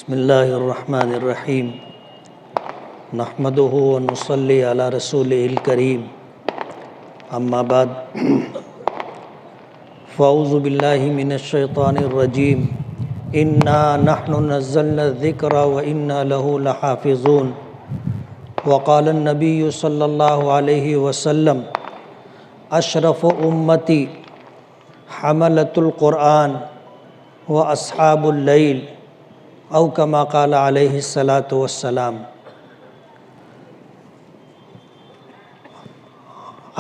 بسم اللہ الرحمن الرحیم نحمدہ ونصلی علی رسولہ الکریم اما بعد فاعوذ باللہ من الشیطان الرجیم انا نحن نزلنا الذکر وانا له لحافظون وقال النبی صلی اللہ علیہ وسلم اشرف امتی حملۃ القرآن واصحاب اللیل او کما قال علیہ الصلاۃ والسلام۔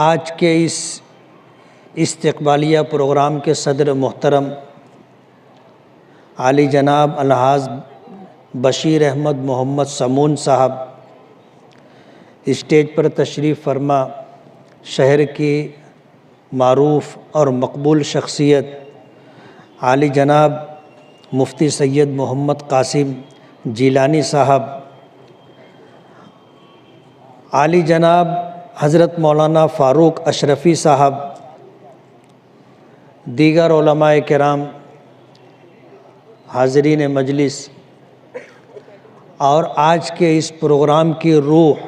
آج کے اس استقبالیہ پروگرام کے صدر محترم عالی جناب الحاج بشیر احمد محمد سمون صاحب، اسٹیج پر تشریف فرما شہر کی معروف اور مقبول شخصیت عالی جناب مفتی سید محمد قاسم جیلانی صاحب، عالی جناب حضرت مولانا فاروق اشرفی صاحب، دیگر علماء کرام، حاضرین مجلس اور آج کے اس پروگرام کی روح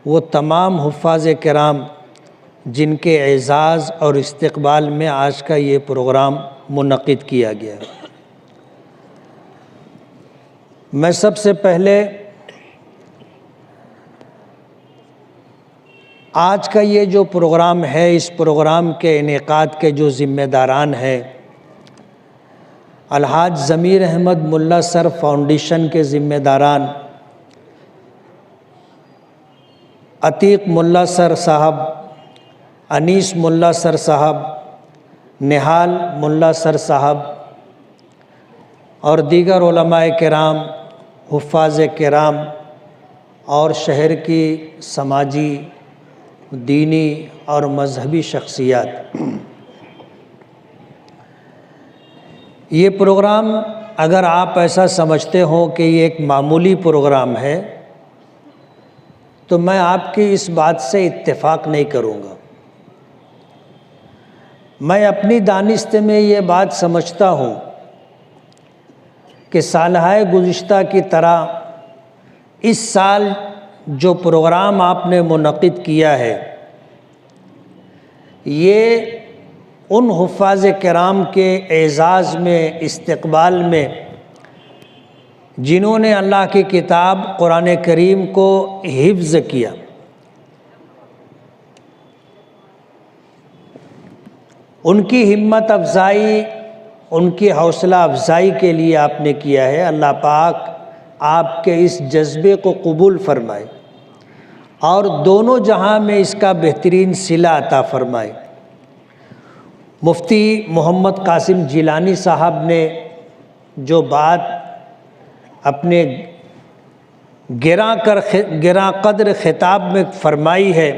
وہ تمام حفاظ کرام جن کے اعزاز اور استقبال میں آج کا یہ پروگرام منعقد کیا گیا ہے۔ میں سب سے پہلے آج کا یہ جو پروگرام ہے، اس پروگرام کے انعقاد کے جو ذمہ داران ہیں، الحاج ضمیر احمد ملا سر فاؤنڈیشن کے ذمہ داران عتیق ملا سر صاحب، انیس ملا سر صاحب، نہال ملا سر صاحب اور دیگر علماء کرام، حفاظ کرام اور شہر کی سماجی، دینی اور مذہبی شخصیات، یہ پروگرام اگر آپ ایسا سمجھتے ہوں کہ یہ ایک معمولی پروگرام ہے تو میں آپ کی اس بات سے اتفاق نہیں کروں گا۔ میں اپنی دانست میں یہ بات سمجھتا ہوں کہ سالہ گزشتہ کی طرح اس سال جو پروگرام آپ نے منعقد کیا ہے، یہ ان حفاظ کرام کے اعزاز میں، استقبال میں، جنہوں نے اللہ کی کتاب قرآن کریم کو حفظ کیا، ان کی ہمت افزائی، ان کی حوصلہ افزائی کے لیے آپ نے کیا ہے۔ اللہ پاک آپ کے اس جذبے کو قبول فرمائے اور دونوں جہاں میں اس کا بہترین صلہ عطا فرمائے۔ مفتی محمد قاسم جیلانی صاحب نے جو بات اپنے گراں قدر خطاب میں فرمائی ہے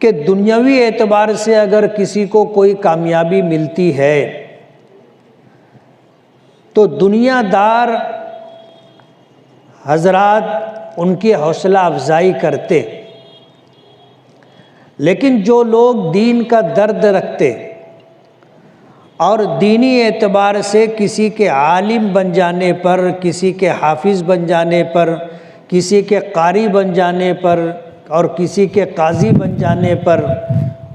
کہ دنیاوی اعتبار سے اگر کسی کو کوئی کامیابی ملتی ہے تو دنیا دار حضرات ان کی حوصلہ افزائی کرتے، لیکن جو لوگ دین کا درد رکھتے اور دینی اعتبار سے کسی کے عالم بن جانے پر، کسی کے حافظ بن جانے پر، کسی کے قاری بن جانے پر اور کسی کے قاضی بن جانے پر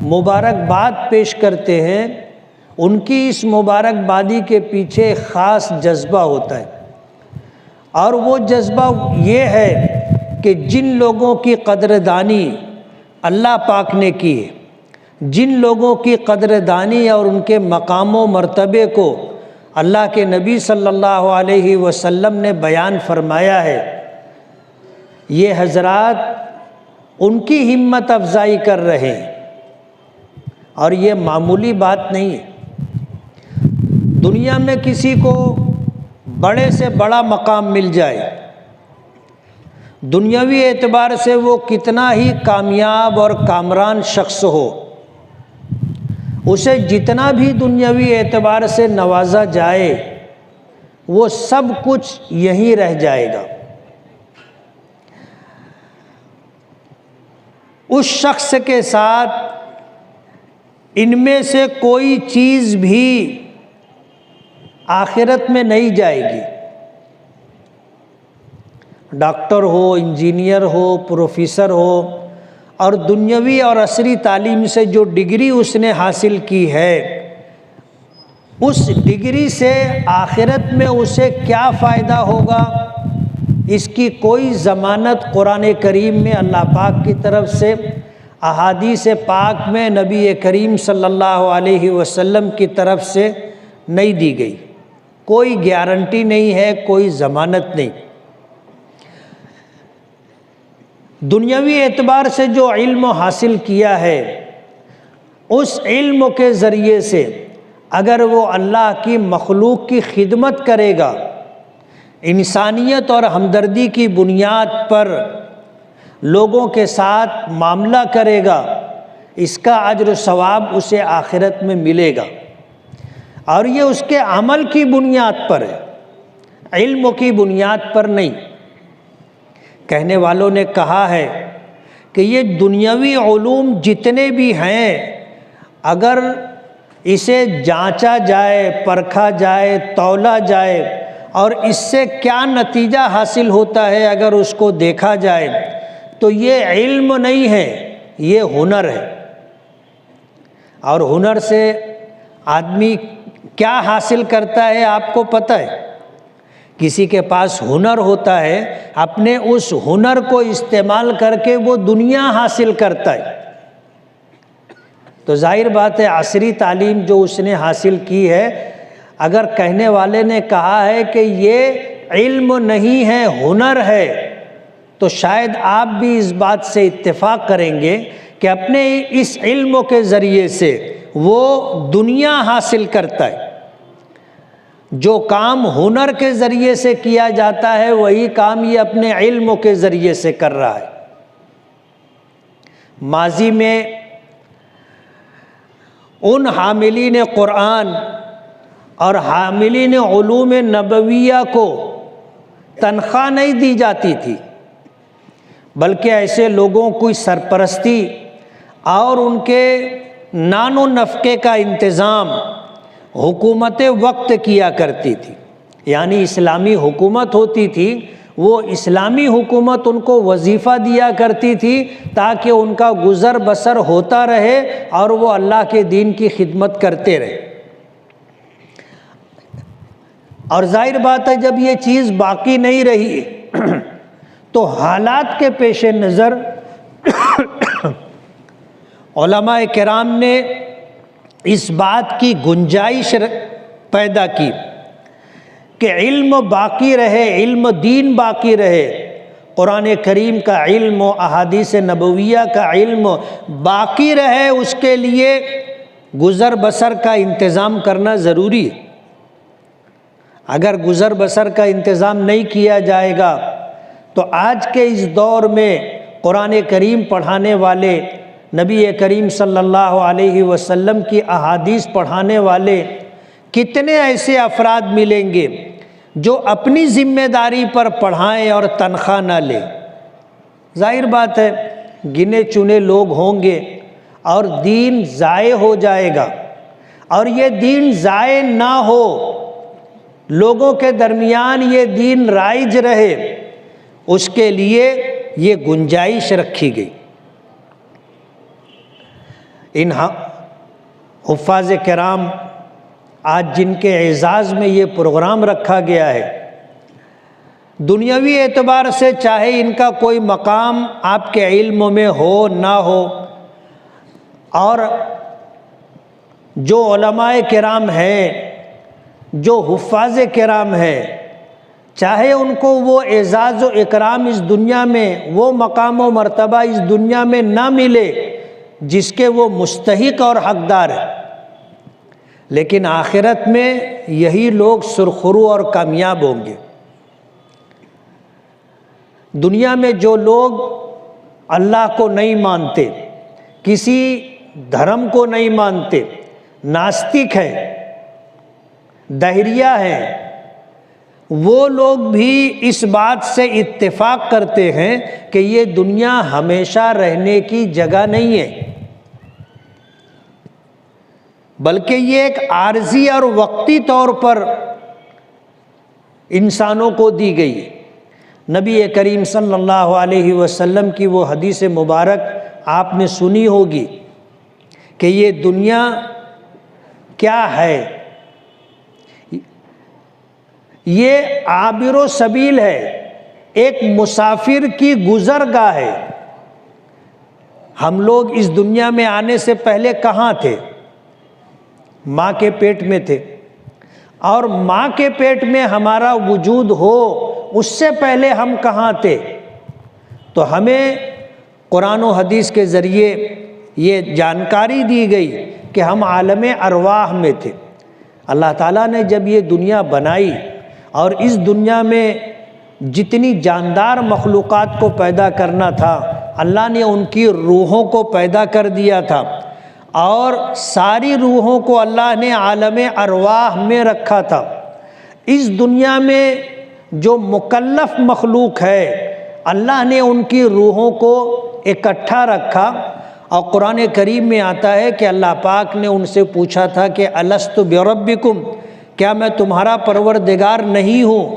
مبارکباد پیش کرتے ہیں، ان کی اس مبارکبادی کے پیچھے ایک خاص جذبہ ہوتا ہے، اور وہ جذبہ یہ ہے کہ جن لوگوں کی قدردانی اللہ پاک نے کی ہے، جن لوگوں کی قدردانی اور ان کے مقام و مرتبے کو اللہ کے نبی صلی اللہ علیہ وسلم نے بیان فرمایا ہے، یہ حضرات ان کی ہمت افزائی کر رہے ہیں، اور یہ معمولی بات نہیں ہے۔ دنیا میں کسی کو بڑے سے بڑا مقام مل جائے، دنیاوی اعتبار سے وہ کتنا ہی کامیاب اور کامران شخص ہو، اسے جتنا بھی دنیاوی اعتبار سے نوازا جائے وہ سب کچھ یہیں رہ جائے گا۔ اس شخص کے ساتھ ان میں سے کوئی چیز بھی آخرت میں نہیں جائے گی۔ ڈاکٹر ہو، انجینئر ہو، پروفیسر ہو، اور دنیاوی اور عصری تعلیم سے جو ڈگری اس نے حاصل کی ہے، اس ڈگری سے آخرت میں اسے کیا فائدہ ہوگا، اس کی کوئی ضمانت قرآن کریم میں اللہ پاک کی طرف سے، احادیث پاک میں نبی کریم صلی اللہ علیہ وسلم کی طرف سے نہیں دی گئی۔ کوئی گارنٹی نہیں ہے، کوئی ضمانت نہیں۔ دنیاوی اعتبار سے جو علم حاصل کیا ہے، اس علم کے ذریعے سے اگر وہ اللہ کی مخلوق کی خدمت کرے گا، انسانیت اور ہمدردی کی بنیاد پر لوگوں کے ساتھ معاملہ کرے گا، اس کا اجر و ثواب اسے آخرت میں ملے گا، اور یہ اس کے عمل کی بنیاد پر ہے، علم کی بنیاد پر نہیں۔ کہنے والوں نے کہا ہے کہ یہ دنیاوی علوم جتنے بھی ہیں، اگر اسے جانچا جائے، پرکھا جائے، تولا جائے، اور اس سے کیا نتیجہ حاصل ہوتا ہے اگر اس کو دیکھا جائے، تو یہ علم نہیں ہے، یہ ہنر ہے۔ اور ہنر سے آدمی کیا حاصل کرتا ہے آپ کو پتہ ہے؟ کسی کے پاس ہنر ہوتا ہے، اپنے اس ہنر کو استعمال کر کے وہ دنیا حاصل کرتا ہے۔ تو ظاہر بات ہے عصری تعلیم جو اس نے حاصل کی ہے، اگر کہنے والے نے کہا ہے کہ یہ علم نہیں ہے، ہنر ہے، تو شاید آپ بھی اس بات سے اتفاق کریں گے کہ اپنے اس علم کے ذریعے سے وہ دنیا حاصل کرتا ہے۔ جو کام ہنر کے ذریعے سے کیا جاتا ہے، وہی کام یہ اپنے علم کے ذریعے سے کر رہا ہے۔ ماضی میں ان حاملین قرآن اور حاملین علوم نبویہ کو تنخواہ نہیں دی جاتی تھی، بلکہ ایسے لوگوں کی سرپرستی اور ان کے نان و نفقے کا انتظام حکومت وقت کیا کرتی تھی۔ یعنی اسلامی حکومت ہوتی تھی، وہ اسلامی حکومت ان کو وظیفہ دیا کرتی تھی تاکہ ان کا گزر بسر ہوتا رہے اور وہ اللہ کے دین کی خدمت کرتے رہے۔ اور ظاہر بات ہے جب یہ چیز باقی نہیں رہی تو حالات کے پیش نظر علماء کرام نے اس بات کی گنجائش پیدا کی کہ علم باقی رہے، علم دین باقی رہے، قرآن کریم کا علم و احادیث نبویہ کا علم باقی رہے، اس کے لیے گزر بسر کا انتظام کرنا ضروری ہے۔ اگر گزر بسر کا انتظام نہیں کیا جائے گا تو آج کے اس دور میں قرآن کریم پڑھانے والے، نبی کریم صلی اللہ علیہ وسلم کی احادیث پڑھانے والے کتنے ایسے افراد ملیں گے جو اپنی ذمہ داری پر پڑھائیں اور تنخواہ نہ لیں؟ ظاہر بات ہے گنے چنے لوگ ہوں گے اور دین ضائع ہو جائے گا، اور یہ دین ضائع نہ ہو، لوگوں کے درمیان یہ دین رائج رہے، اس کے لیے یہ گنجائش رکھی گئی۔ ان حفاظ کرام آج جن کے اعزاز میں یہ پروگرام رکھا گیا ہے، دنیاوی اعتبار سے چاہے ان کا کوئی مقام آپ کے علم میں ہو نہ ہو، اور جو علماء کرام ہیں، جو حفاظ کرام ہیں، چاہے ان کو وہ اعزاز و اکرام اس دنیا میں، وہ مقام و مرتبہ اس دنیا میں نہ ملے جس کے وہ مستحق اور حقدار ہیں، لیکن آخرت میں یہی لوگ سرخرو اور کامیاب ہوں گے۔ دنیا میں جو لوگ اللہ کو نہیں مانتے، کسی دھرم کو نہیں مانتے، ناستک ہیں، دہریہ ہیں، وہ لوگ بھی اس بات سے اتفاق کرتے ہیں کہ یہ دنیا ہمیشہ رہنے کی جگہ نہیں ہے، بلکہ یہ ایک عارضی اور وقتی طور پر انسانوں کو دی گئی ہے۔ نبی کریم صلی اللہ علیہ وسلم کی وہ حدیث مبارک آپ نے سنی ہوگی کہ یہ دنیا کیا ہے؟ یہ عابر و سبیل ہے، ایک مسافر کی گزرگاہ ہے۔ ہم لوگ اس دنیا میں آنے سے پہلے کہاں تھے؟ ماں کے پیٹ میں تھے، اور ماں کے پیٹ میں ہمارا وجود ہو اس سے پہلے ہم کہاں تھے؟ تو ہمیں قرآن و حدیث کے ذریعے یہ جانکاری دی گئی کہ ہم عالم ارواح میں تھے۔ اللہ تعالیٰ نے جب یہ دنیا بنائی اور اس دنیا میں جتنی جاندار مخلوقات کو پیدا کرنا تھا، اللہ نے ان کی روحوں کو پیدا کر دیا تھا، اور ساری روحوں کو اللہ نے عالم ارواح میں رکھا تھا۔ اس دنیا میں جو مکلف مخلوق ہے، اللہ نے ان کی روحوں کو اکٹھا رکھا، اور قرآن کریم میں آتا ہے کہ اللہ پاک نے ان سے پوچھا تھا کہ الست بربکم، کیا میں تمہارا پروردگار نہیں ہوں؟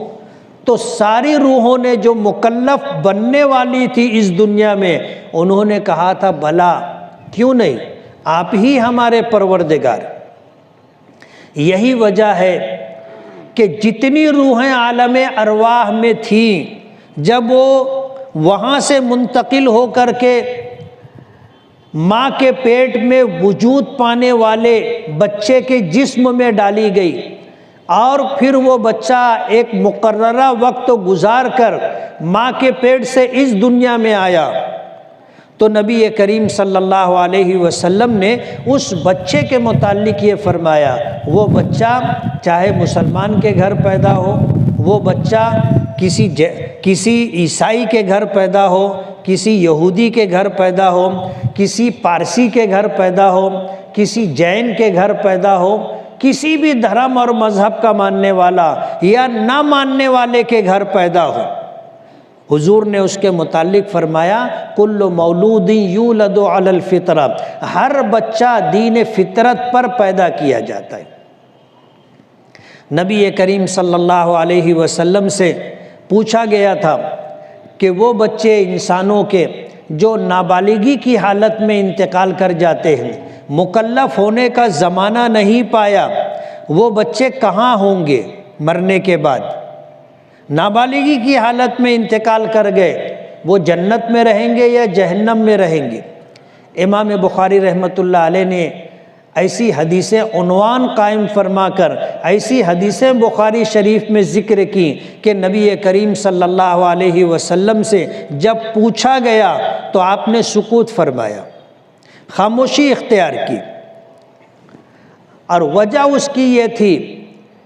تو ساری روحوں نے جو مکلف بننے والی تھی اس دنیا میں، انہوں نے کہا تھا بھلا کیوں نہیں، آپ ہی ہمارے پروردگار۔ یہی وجہ ہے کہ جتنی روحیں عالم ارواح میں تھیں، جب وہ وہاں سے منتقل ہو کر کے ماں کے پیٹ میں وجود پانے والے بچے کے جسم میں ڈالی گئی، اور پھر وہ بچہ ایک مقررہ وقت گزار کر ماں کے پیٹ سے اس دنیا میں آیا، تو نبی کریم صلی اللہ علیہ وسلم نے اس بچے کے متعلق یہ فرمایا، وہ بچہ چاہے مسلمان کے گھر پیدا ہو، وہ بچہ کسی عیسائی کے گھر پیدا ہو، کسی یہودی کے گھر پیدا ہو، کسی پارسی کے گھر پیدا ہو، کسی جین کے گھر پیدا ہو، کسی بھی دھرم اور مذہب کا ماننے والا یا نہ ماننے والے کے گھر پیدا ہو، حضور نے اس کے متعلق فرمایا کل مولود یولد علی الفطرہ، ہر بچہ دین فطرت پر پیدا کیا جاتا ہے۔ نبی کریم صلی اللہ علیہ وسلم سے پوچھا گیا تھا کہ وہ بچے انسانوں کے جو نابالغی کی حالت میں انتقال کر جاتے ہیں، مکلف ہونے کا زمانہ نہیں پایا، وہ بچے کہاں ہوں گے مرنے کے بعد؟ نابالغی کی حالت میں انتقال کر گئے، وہ جنت میں رہیں گے یا جہنم میں رہیں گے؟ امام بخاری رحمۃ اللہ علیہ نے ایسی حدیثیں عنوان قائم فرما کر ایسی حدیثیں بخاری شریف میں ذکر کی کہ نبی کریم صلی اللہ علیہ وسلم سے جب پوچھا گیا تو آپ نے سکوت فرمایا، خاموشی اختیار کی، اور وجہ اس کی یہ تھی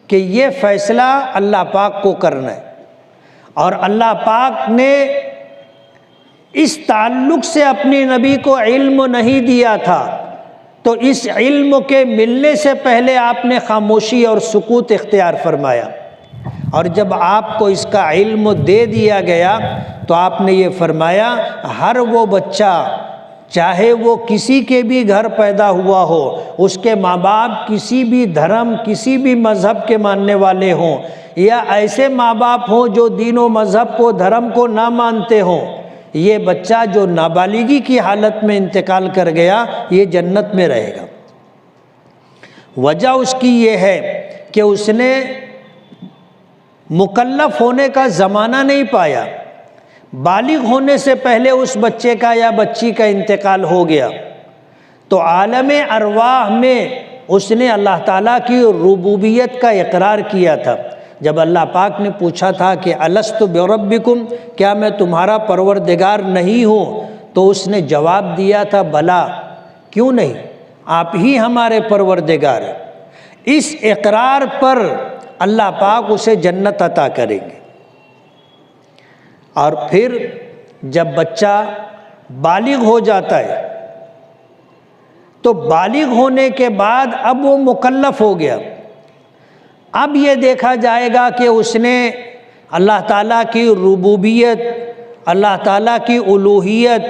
کہ یہ فیصلہ اللہ پاک کو کرنا ہے، اور اللہ پاک نے اس تعلق سے اپنے نبی کو علم نہیں دیا تھا، تو اس علم کے ملنے سے پہلے آپ نے خاموشی اور سکوت اختیار فرمایا، اور جب آپ کو اس کا علم دے دیا گیا تو آپ نے یہ فرمایا ہر وہ بچہ چاہے وہ کسی کے بھی گھر پیدا ہوا ہو، اس کے ماں باپ کسی بھی دھرم کسی بھی مذہب کے ماننے والے ہوں، یا ایسے ماں باپ ہوں جو دین و مذہب کو دھرم کو نہ مانتے ہوں، یہ بچہ جو نابالغی کی حالت میں انتقال کر گیا یہ جنت میں رہے گا۔ وجہ اس کی یہ ہے کہ اس نے مکلف ہونے کا زمانہ نہیں پایا، بالغ ہونے سے پہلے اس بچے کا یا بچی کا انتقال ہو گیا، تو عالم ارواح میں اس نے اللہ تعالیٰ کی ربوبیت کا اقرار کیا تھا۔ جب اللہ پاک نے پوچھا تھا کہ الست بربکم، کیا میں تمہارا پروردگار نہیں ہوں، تو اس نے جواب دیا تھا بلا کیوں نہیں، آپ ہی ہمارے پروردگار ہیں۔ اس اقرار پر اللہ پاک اسے جنت عطا کریں گے۔ اور پھر جب بچہ بالغ ہو جاتا ہے تو بالغ ہونے کے بعد اب وہ مکلف ہو گیا، اب یہ دیکھا جائے گا کہ اس نے اللہ تعالیٰ کی ربوبیت، اللہ تعالیٰ کی الوہیت،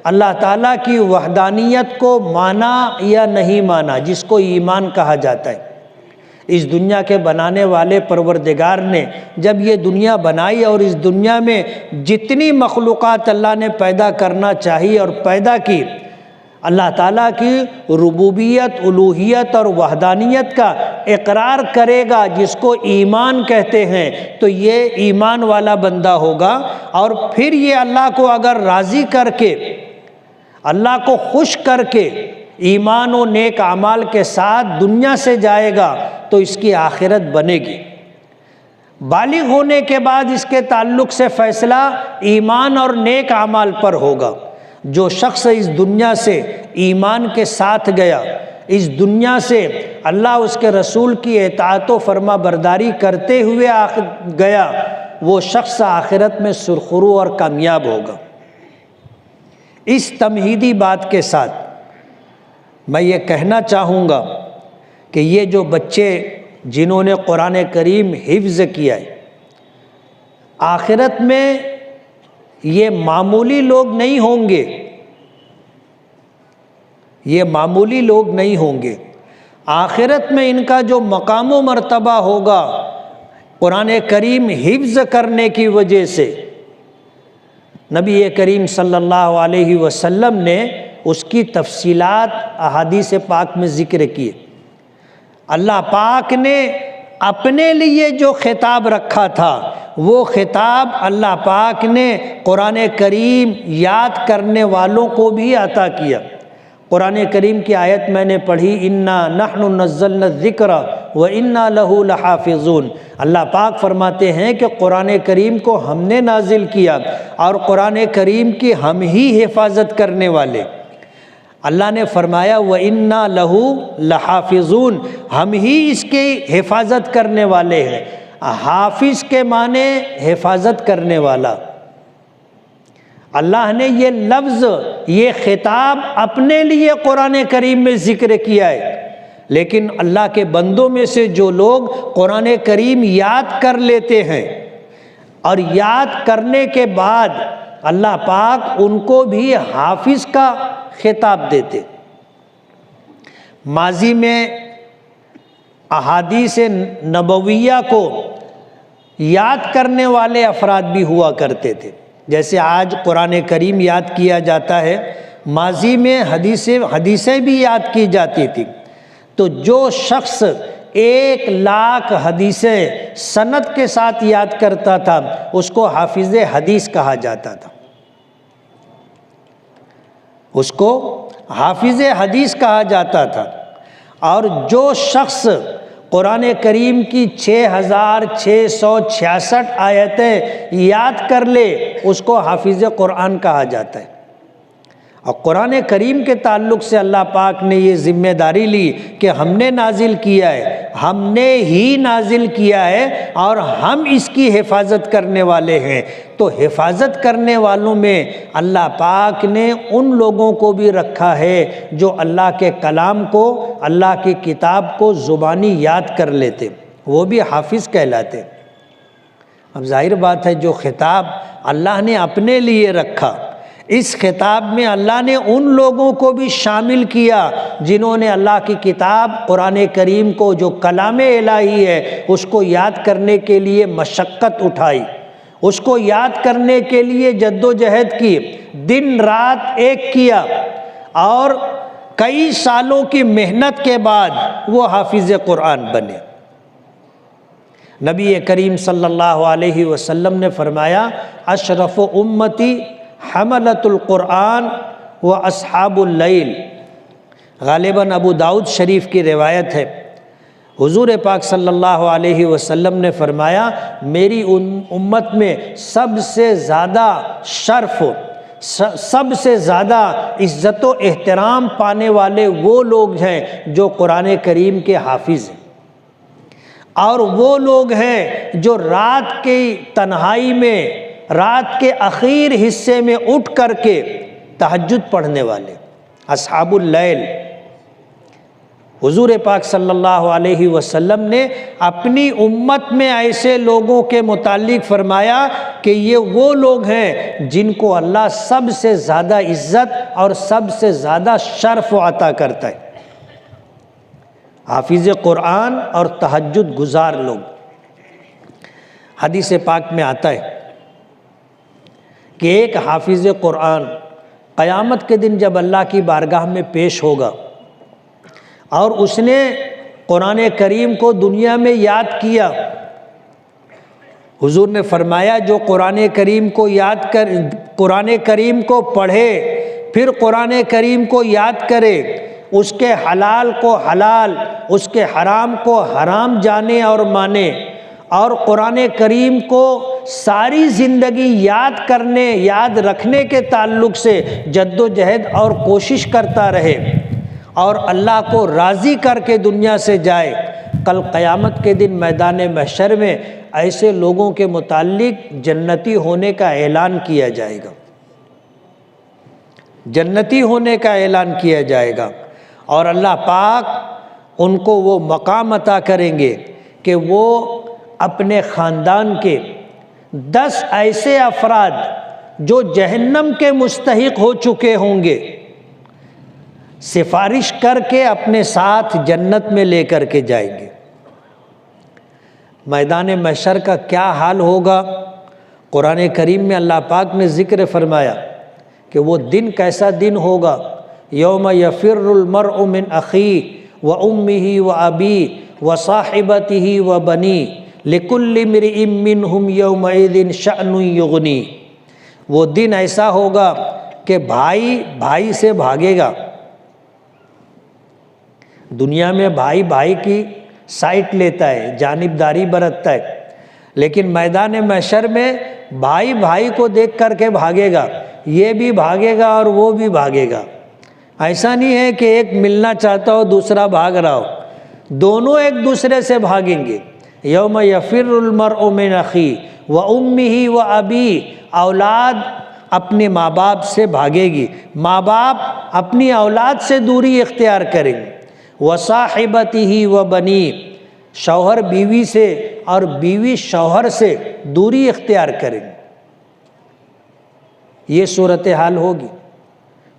اللہ تعالیٰ کی وحدانیت کو مانا یا نہیں مانا، جس کو ایمان کہا جاتا ہے۔ اس دنیا کے بنانے والے پروردگار نے جب یہ دنیا بنائی اور اس دنیا میں جتنی مخلوقات اللہ نے پیدا کرنا چاہی اور پیدا کی، اللہ تعالیٰ کی ربوبیت، الوہیت اور وحدانیت کا اقرار کرے گا، جس کو ایمان کہتے ہیں، تو یہ ایمان والا بندہ ہوگا۔ اور پھر یہ اللہ کو اگر راضی کر کے، اللہ کو خوش کر کے ایمان و نیک اعمال کے ساتھ دنیا سے جائے گا تو اس کی آخرت بنے گی۔ بالغ ہونے کے بعد اس کے تعلق سے فیصلہ ایمان اور نیک اعمال پر ہوگا۔ جو شخص اس دنیا سے ایمان کے ساتھ گیا، اس دنیا سے اللہ اس کے رسول کی اطاعت و فرما برداری کرتے ہوئے گیا، وہ شخص آخرت میں سرخرو اور کامیاب ہوگا۔ اس تمہیدی بات کے ساتھ میں یہ کہنا چاہوں گا کہ یہ جو بچے جنہوں نے قرآن کریم حفظ کیا ہے، آخرت میں یہ معمولی لوگ نہیں ہوں گے، یہ معمولی لوگ نہیں ہوں گے۔ آخرت میں ان کا جو مقام و مرتبہ ہوگا قرآن کریم حفظ کرنے کی وجہ سے، نبی کریم صلی اللہ علیہ وسلم نے اس کی تفصیلات احادیث پاک میں ذکر کیے۔ اللہ پاک نے اپنے لیے جو خطاب رکھا تھا، وہ خطاب اللہ پاک نے قرآن کریم یاد کرنے والوں کو بھی عطا کیا۔ قرآن کریم کی آیت میں نے پڑھی، انا نحن نزلنا الذکر وانا لہ لحافظون۔ اللہ پاک فرماتے ہیں کہ قرآن کریم کو ہم نے نازل کیا اور قرآن کریم کی ہم ہی حفاظت کرنے والے۔ اللہ نے فرمایا وَإِنَّا لَهُ لَحَافِظُونَ، ہم ہی اس کی حفاظت کرنے والے ہیں۔ حافظ کے معنی حفاظت کرنے والا۔ اللہ نے یہ لفظ، یہ خطاب اپنے لیے قرآن کریم میں ذکر کیا ہے، لیکن اللہ کے بندوں میں سے جو لوگ قرآن کریم یاد کر لیتے ہیں اور یاد کرنے کے بعد اللہ پاک ان کو بھی حافظ کا خطاب دیتے۔ ماضی میں احادیث نبویہ کو یاد کرنے والے افراد بھی ہوا کرتے تھے، جیسے آج قرآن کریم یاد کیا جاتا ہے، ماضی میں حدیثیں بھی یاد کی جاتی تھی۔ تو جو شخص 1,00,000 حدیثیں سند کے ساتھ یاد کرتا تھا اس کو حافظ حدیث کہا جاتا تھا، اس کو حافظ حدیث کہا جاتا تھا۔ اور جو شخص قرآن کریم کی 6,666 آیتیں یاد کر لے اس کو حافظ قرآن کہا جاتا ہے۔ اور قرآن کریم کے تعلق سے اللہ پاک نے یہ ذمہ داری لی کہ ہم نے نازل کیا ہے، ہم نے ہی نازل کیا ہے اور ہم اس کی حفاظت کرنے والے ہیں۔ تو حفاظت کرنے والوں میں اللہ پاک نے ان لوگوں کو بھی رکھا ہے جو اللہ کے کلام کو، اللہ کی کتاب کو زبانی یاد کر لیتے، وہ بھی حافظ کہلاتے۔ اب ظاہر بات ہے جو خطاب اللہ نے اپنے لیے رکھا، اس خطاب میں اللہ نے ان لوگوں کو بھی شامل کیا جنہوں نے اللہ کی کتاب قرآن کریم کو، جو کلام الہی ہے، اس کو یاد کرنے کے لیے مشقت اٹھائی، اس کو یاد کرنے کے لیے جد و جہد کی، دن رات ایک کیا، اور کئی سالوں کی محنت کے بعد وہ حافظ قرآن بنے۔ نبی کریم صلی اللہ علیہ وسلم نے فرمایا اشرف امتی حملۃ القرآن و اصحاب اللیل۔ غالباً ابو داؤد شریف کی روایت ہے، حضور پاک صلی اللہ علیہ وسلم نے فرمایا میری امت میں سب سے زیادہ شرف، سب سے زیادہ عزت و احترام پانے والے وہ لوگ ہیں جو قرآن کریم کے حافظ ہیں، اور وہ لوگ ہیں جو رات کی تنہائی میں، رات کے اخیر حصے میں اٹھ کر کے تہجد پڑھنے والے، اصحاب اللیل۔ حضور پاک صلی اللہ علیہ وسلم نے اپنی امت میں ایسے لوگوں کے متعلق فرمایا کہ یہ وہ لوگ ہیں جن کو اللہ سب سے زیادہ عزت اور سب سے زیادہ شرف عطا کرتا ہے۔ حافظ قرآن اور تہجد گزار لوگ. حدیث پاک میں آتا ہے کہ ایک حافظ قرآن قیامت کے دن جب اللہ کی بارگاہ میں پیش ہوگا اور اس نے قرآن کریم کو دنیا میں یاد کیا، حضور نے فرمایا جو قرآن کریم کو قرآن کریم کو پڑھے، پھر قرآن کریم کو یاد کرے، اس کے حلال کو حلال، اس کے حرام کو حرام جانے اور مانے، اور قرآن کریم کو ساری زندگی یاد رکھنے کے تعلق سے جد و جہد اور کوشش کرتا رہے اور اللہ کو راضی کر کے دنیا سے جائے، کل قیامت کے دن میدان محشر میں ایسے لوگوں کے متعلق جنتی ہونے کا اعلان کیا جائے گا، جنتی ہونے کا اعلان کیا جائے گا، اور اللہ پاک ان کو وہ مقام عطا کریں گے کہ وہ اپنے خاندان کے 10 ایسے افراد جو جہنم کے مستحق ہو چکے ہوں گے سفارش کر کے اپنے ساتھ جنت میں لے کر کے جائیں گے۔ میدان محشر کا کیا حال ہوگا؟ قرآن کریم میں اللہ پاک نے ذکر فرمایا کہ وہ دن کیسا دن ہوگا، یوم یفر المرء من اخیہ وامہ وابیہ وصاحبتہ وبنیہ لکل امرئ منہم یومئذ شأن یغنی۔ وہ دن ایسا ہوگا کہ بھائی بھائی سے بھاگے گا۔ دنیا میں بھائی بھائی کی سائٹ لیتا ہے، جانبداری برتتا ہے، لیکن میدان محشر میں بھائی بھائی کو دیکھ کر کے بھاگے گا، یہ بھی بھاگے گا اور وہ بھی بھاگے گا۔ ایسا نہیں ہے کہ ایک ملنا چاہتا ہو دوسرا بھاگ رہا ہو، دونوں ایک دوسرے سے بھاگیں گے۔ یوم یفر المرء من اخیہ وامہ وابیہ، اولاد اپنے ماں باپ سے بھاگے گی، ماں باپ اپنی اولاد سے دوری اختیار کریں گے، وصاحبتہ وبنیہ، شوہر بیوی سے اور بیوی شوہر سے دوری اختیار کریں گے۔ یہ صورتحال ہوگی۔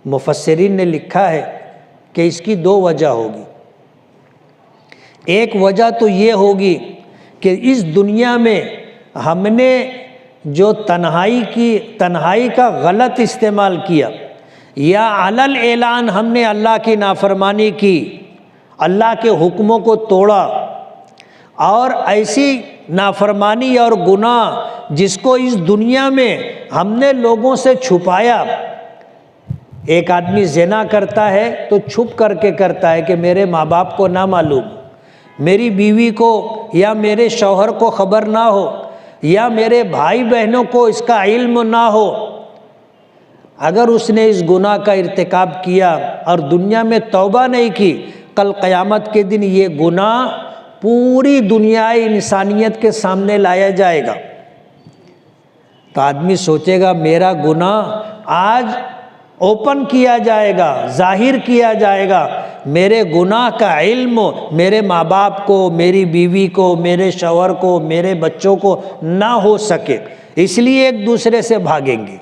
مفسرین نے لکھا ہے کہ اس کی 2 وجہ ہوگی۔ ایک وجہ تو یہ ہوگی کہ اس دنیا میں ہم نے جو تنہائی کا غلط استعمال کیا، یا علل اعلان ہم نے اللہ کی نافرمانی کی، اللہ کے حکموں کو توڑا، اور ایسی نافرمانی اور گناہ جس کو اس دنیا میں ہم نے لوگوں سے چھپایا۔ ایک آدمی زنا کرتا ہے تو چھپ کر کے کرتا ہے کہ میرے ماں باپ کو نہ معلوم، میری بیوی کو یا میرے شوہر کو خبر نہ ہو، یا میرے بھائی بہنوں کو اس کا علم نہ ہو۔ اگر اس نے اس گناہ کا ارتکاب کیا اور دنیا میں توبہ نہیں کی، کل قیامت کے دن یہ گناہ پوری دنیائے انسانیت کے سامنے لایا جائے گا۔ تو آدمی سوچے گا میرا گناہ آج اوپن کیا جائے گا، ظاہر کیا جائے گا، میرے گناہ کا علم میرے ماں باپ کو، میری بیوی کو، میرے شوہر کو، میرے بچوں کو نہ ہو سکے، اس لیے ایک دوسرے سے بھاگیں گے۔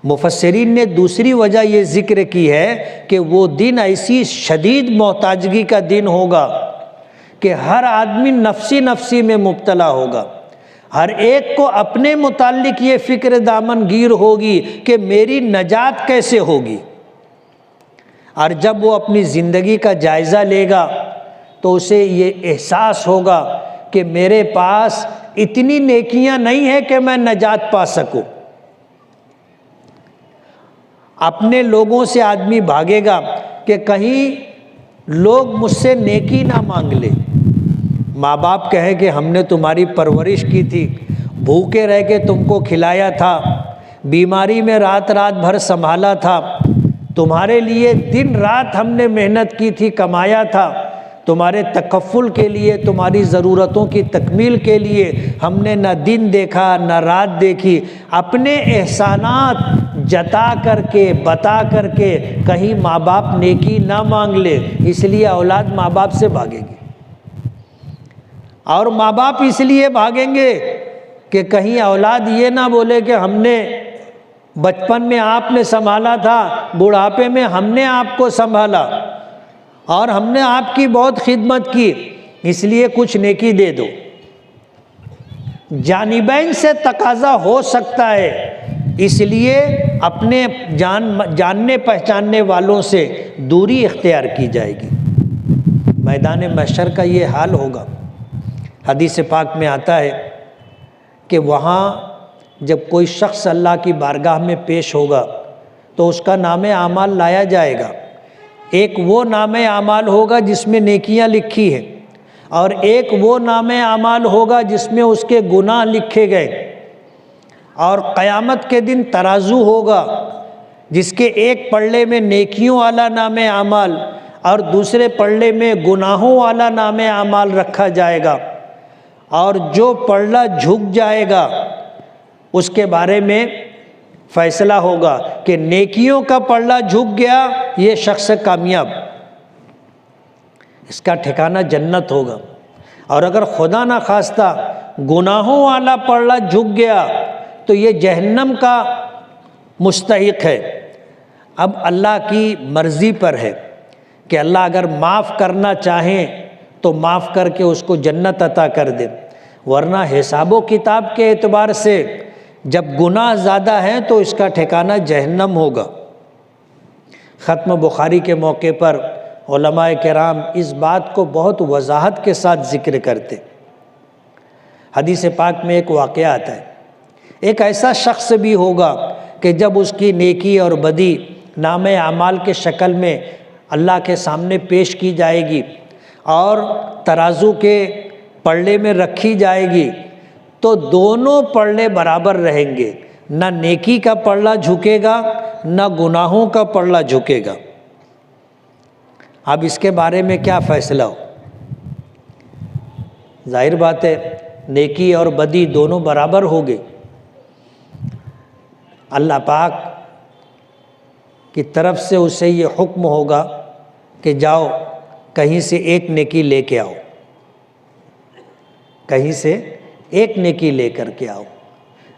مفسرین نے دوسری وجہ یہ ذکر کی ہے کہ وہ دن ایسی شدید محتاجگی کا دن ہوگا کہ ہر آدمی نفسی نفسی میں مبتلا ہوگا، ہر ایک کو اپنے متعلق یہ فکر دامن گیر ہوگی کہ میری نجات کیسے ہوگی۔ اور جب وہ اپنی زندگی کا جائزہ لے گا تو اسے یہ احساس ہوگا کہ میرے پاس اتنی نیکیاں نہیں ہیں کہ میں نجات پا سکوں۔ اپنے لوگوں سے آدمی بھاگے گا کہ کہیں لوگ مجھ سے نیکی نہ مانگ لے، ماں باپ کہیں کہ ہم نے تمہاری پرورش کی تھی، بھوکے رہ کے تم کو کھلایا تھا، بیماری میں رات رات بھر سنبھالا تھا، تمہارے لیے دن رات ہم نے محنت کی تھی، کمایا تھا، تمہارے تکفل کے لیے، تمہاری ضرورتوں کی تکمیل کے لیے ہم نے نہ دن دیکھا نہ رات دیکھی۔ اپنے احسانات جتا کر کے بتا کر کے کہیں ماں باپ نیکی نہ مانگ لے، اس لیے اولاد ماں باپ سے بھاگے گی، اور ماں باپ اس لیے بھاگیں گے کہ کہیں اولاد یہ نہ بولے کہ ہم نے بچپن میں آپ نے سنبھالا تھا، بڑھاپے میں ہم نے آپ کو سنبھالا، اور ہم نے آپ کی بہت خدمت کی، اس لیے کچھ نیکی دے دو۔ جانبین سے تقاضا ہو سکتا ہے، اس لیے اپنے جاننے پہچاننے والوں سے دوری اختیار کی جائے گی۔ میدان محشر کا یہ حال ہوگا۔ حدیث پاک میں آتا ہے کہ وہاں جب کوئی شخص اللہ کی بارگاہ میں پیش ہوگا تو اس کا نام اعمال لایا جائے گا۔ ایک وہ نام اعمال ہوگا جس میں نیکیاں لکھی ہیں، اور ایک وہ نام اعمال ہوگا جس میں اس کے گناہ لکھے گئے، اور قیامت کے دن ترازو ہوگا جس کے ایک پلڑے میں نیکیوں والا نام اعمال اور دوسرے پلڑے میں گناہوں والا نام اعمال رکھا جائے گا، اور جو پلڑا جھک جائے گا اس کے بارے میں فیصلہ ہوگا کہ نیکیوں کا پلڑا جھک گیا، یہ شخص کامیاب، اس کا ٹھکانہ جنت ہوگا، اور اگر خدا نہ خواستہ گناہوں والا پلڑا جھک گیا تو یہ جہنم کا مستحق ہے۔ اب اللہ کی مرضی پر ہے کہ اللہ اگر معاف کرنا چاہیں تو معاف کر کے اس کو جنت عطا کر دے، ورنہ حساب و کتاب کے اعتبار سے جب گناہ زیادہ ہیں تو اس کا ٹھکانہ جہنم ہوگا۔ ختم بخاری کے موقع پر علماء کرام اس بات کو بہت وضاحت کے ساتھ ذکر کرتے۔ حدیث پاک میں ایک واقعہ آتا ہے، ایک ایسا شخص بھی ہوگا کہ جب اس کی نیکی اور بدی نام اعمال کے شکل میں اللہ کے سامنے پیش کی جائے گی اور ترازو کے پلڑے میں رکھی جائے گی تو دونوں پلڑے برابر رہیں گے، نہ نیکی کا پلڑا جھکے گا نہ گناہوں کا پلڑا جھکے گا۔ اب اس کے بارے میں کیا فیصلہ ہو؟ ظاہر بات ہے نیکی اور بدی دونوں برابر ہو گئے۔ اللہ پاک کی طرف سے اسے یہ حکم ہوگا کہ جاؤ کہیں سے ایک نیکی لے کے آؤ، کہیں سے ایک نیکی لے کر کے آؤ۔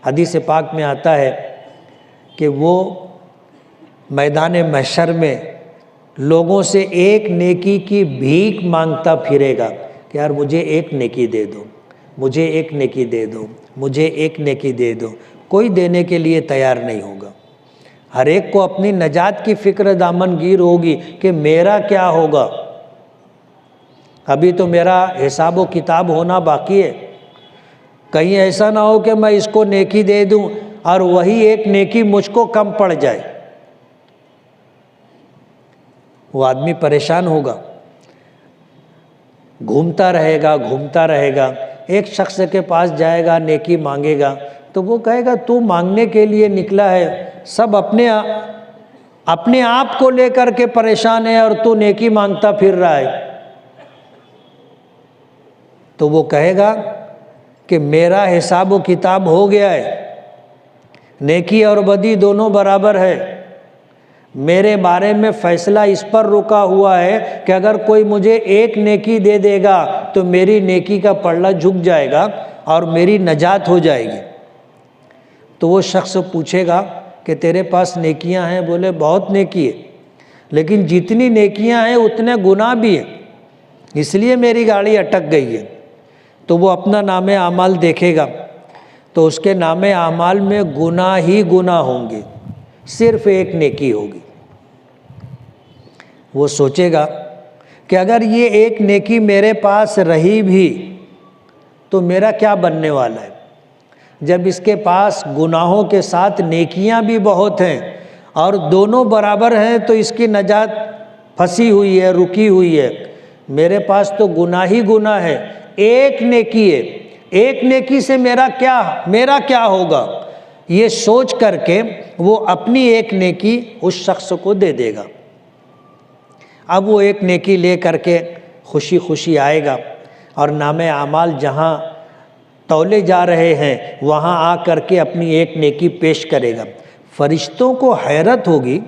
حدیث پاک میں آتا ہے کہ وہ میدان محشر میں لوگوں سے ایک نیکی کی بھیک مانگتا پھرے گا کہ یار مجھے ایک نیکی دے دو، مجھے ایک نیکی دے دو، مجھے ایک نیکی دے دو۔ کوئی دینے کے لیے تیار نہیں ہوگا۔ ہر ایک کو اپنی نجات کی فکر دامنگیر ہوگی کہ میرا کیا ہوگا، ابھی تو میرا حساب و کتاب ہونا باقی ہے، کہیں ایسا نہ ہو کہ میں اس کو نیکی دے دوں اور وہی ایک نیکی مجھ کو کم پڑ جائے۔ وہ آدمی پریشان ہوگا، گھومتا رہے گا۔ ایک شخص کے پاس جائے گا، نیکی مانگے گا تو وہ کہے گا تو مانگنے کے لیے نکلا ہے، سب اپنے آپ کو لے کر کے پریشان ہے اور تو نیکی مانگتا پھر رہا ہے۔ تو وہ کہے گا کہ میرا حساب و کتاب ہو گیا ہے، نیکی اور بدی دونوں برابر ہے، میرے بارے میں فیصلہ اس پر رکا ہوا ہے کہ اگر کوئی مجھے ایک نیکی دے دے گا تو میری نیکی کا پلڑا جھک جائے گا اور میری نجات ہو جائے گی۔ تو وہ شخص پوچھے گا کہ تیرے پاس نیکیاں ہیں؟ بولے بہت نیکی ہے، لیکن جتنی نیکیاں ہیں اتنے گناہ بھی ہیں، اس لیے میری گاڑی اٹک گئی ہے۔ تو وہ اپنا نام اعمال دیکھے گا تو اس کے نام اعمال میں گناہ ہی گناہ ہوں گے، صرف ایک نیکی ہوگی۔ وہ سوچے گا کہ اگر یہ ایک نیکی میرے پاس رہی بھی تو میرا کیا بننے والا ہے، جب اس کے پاس گناہوں کے ساتھ نیکیاں بھی بہت ہیں اور دونوں برابر ہیں تو اس کی نجات پھنسی ہوئی ہے، رکی ہوئی ہے۔ میرے پاس تو گناہ ہی گناہ ہے، ایک نیکی ہے، ایک نیکی سے میرا کیا ہوگا، یہ سوچ کر کے وہ اپنی ایک نیکی اس شخص کو دے دے گا۔ اب وہ ایک نیکی لے کر کے خوشی خوشی آئے گا اور نام اعمال جہاں تولے جا رہے ہیں وہاں آ کر کے اپنی ایک نیکی پیش کرے گا۔ فرشتوں کو حیرت ہوگی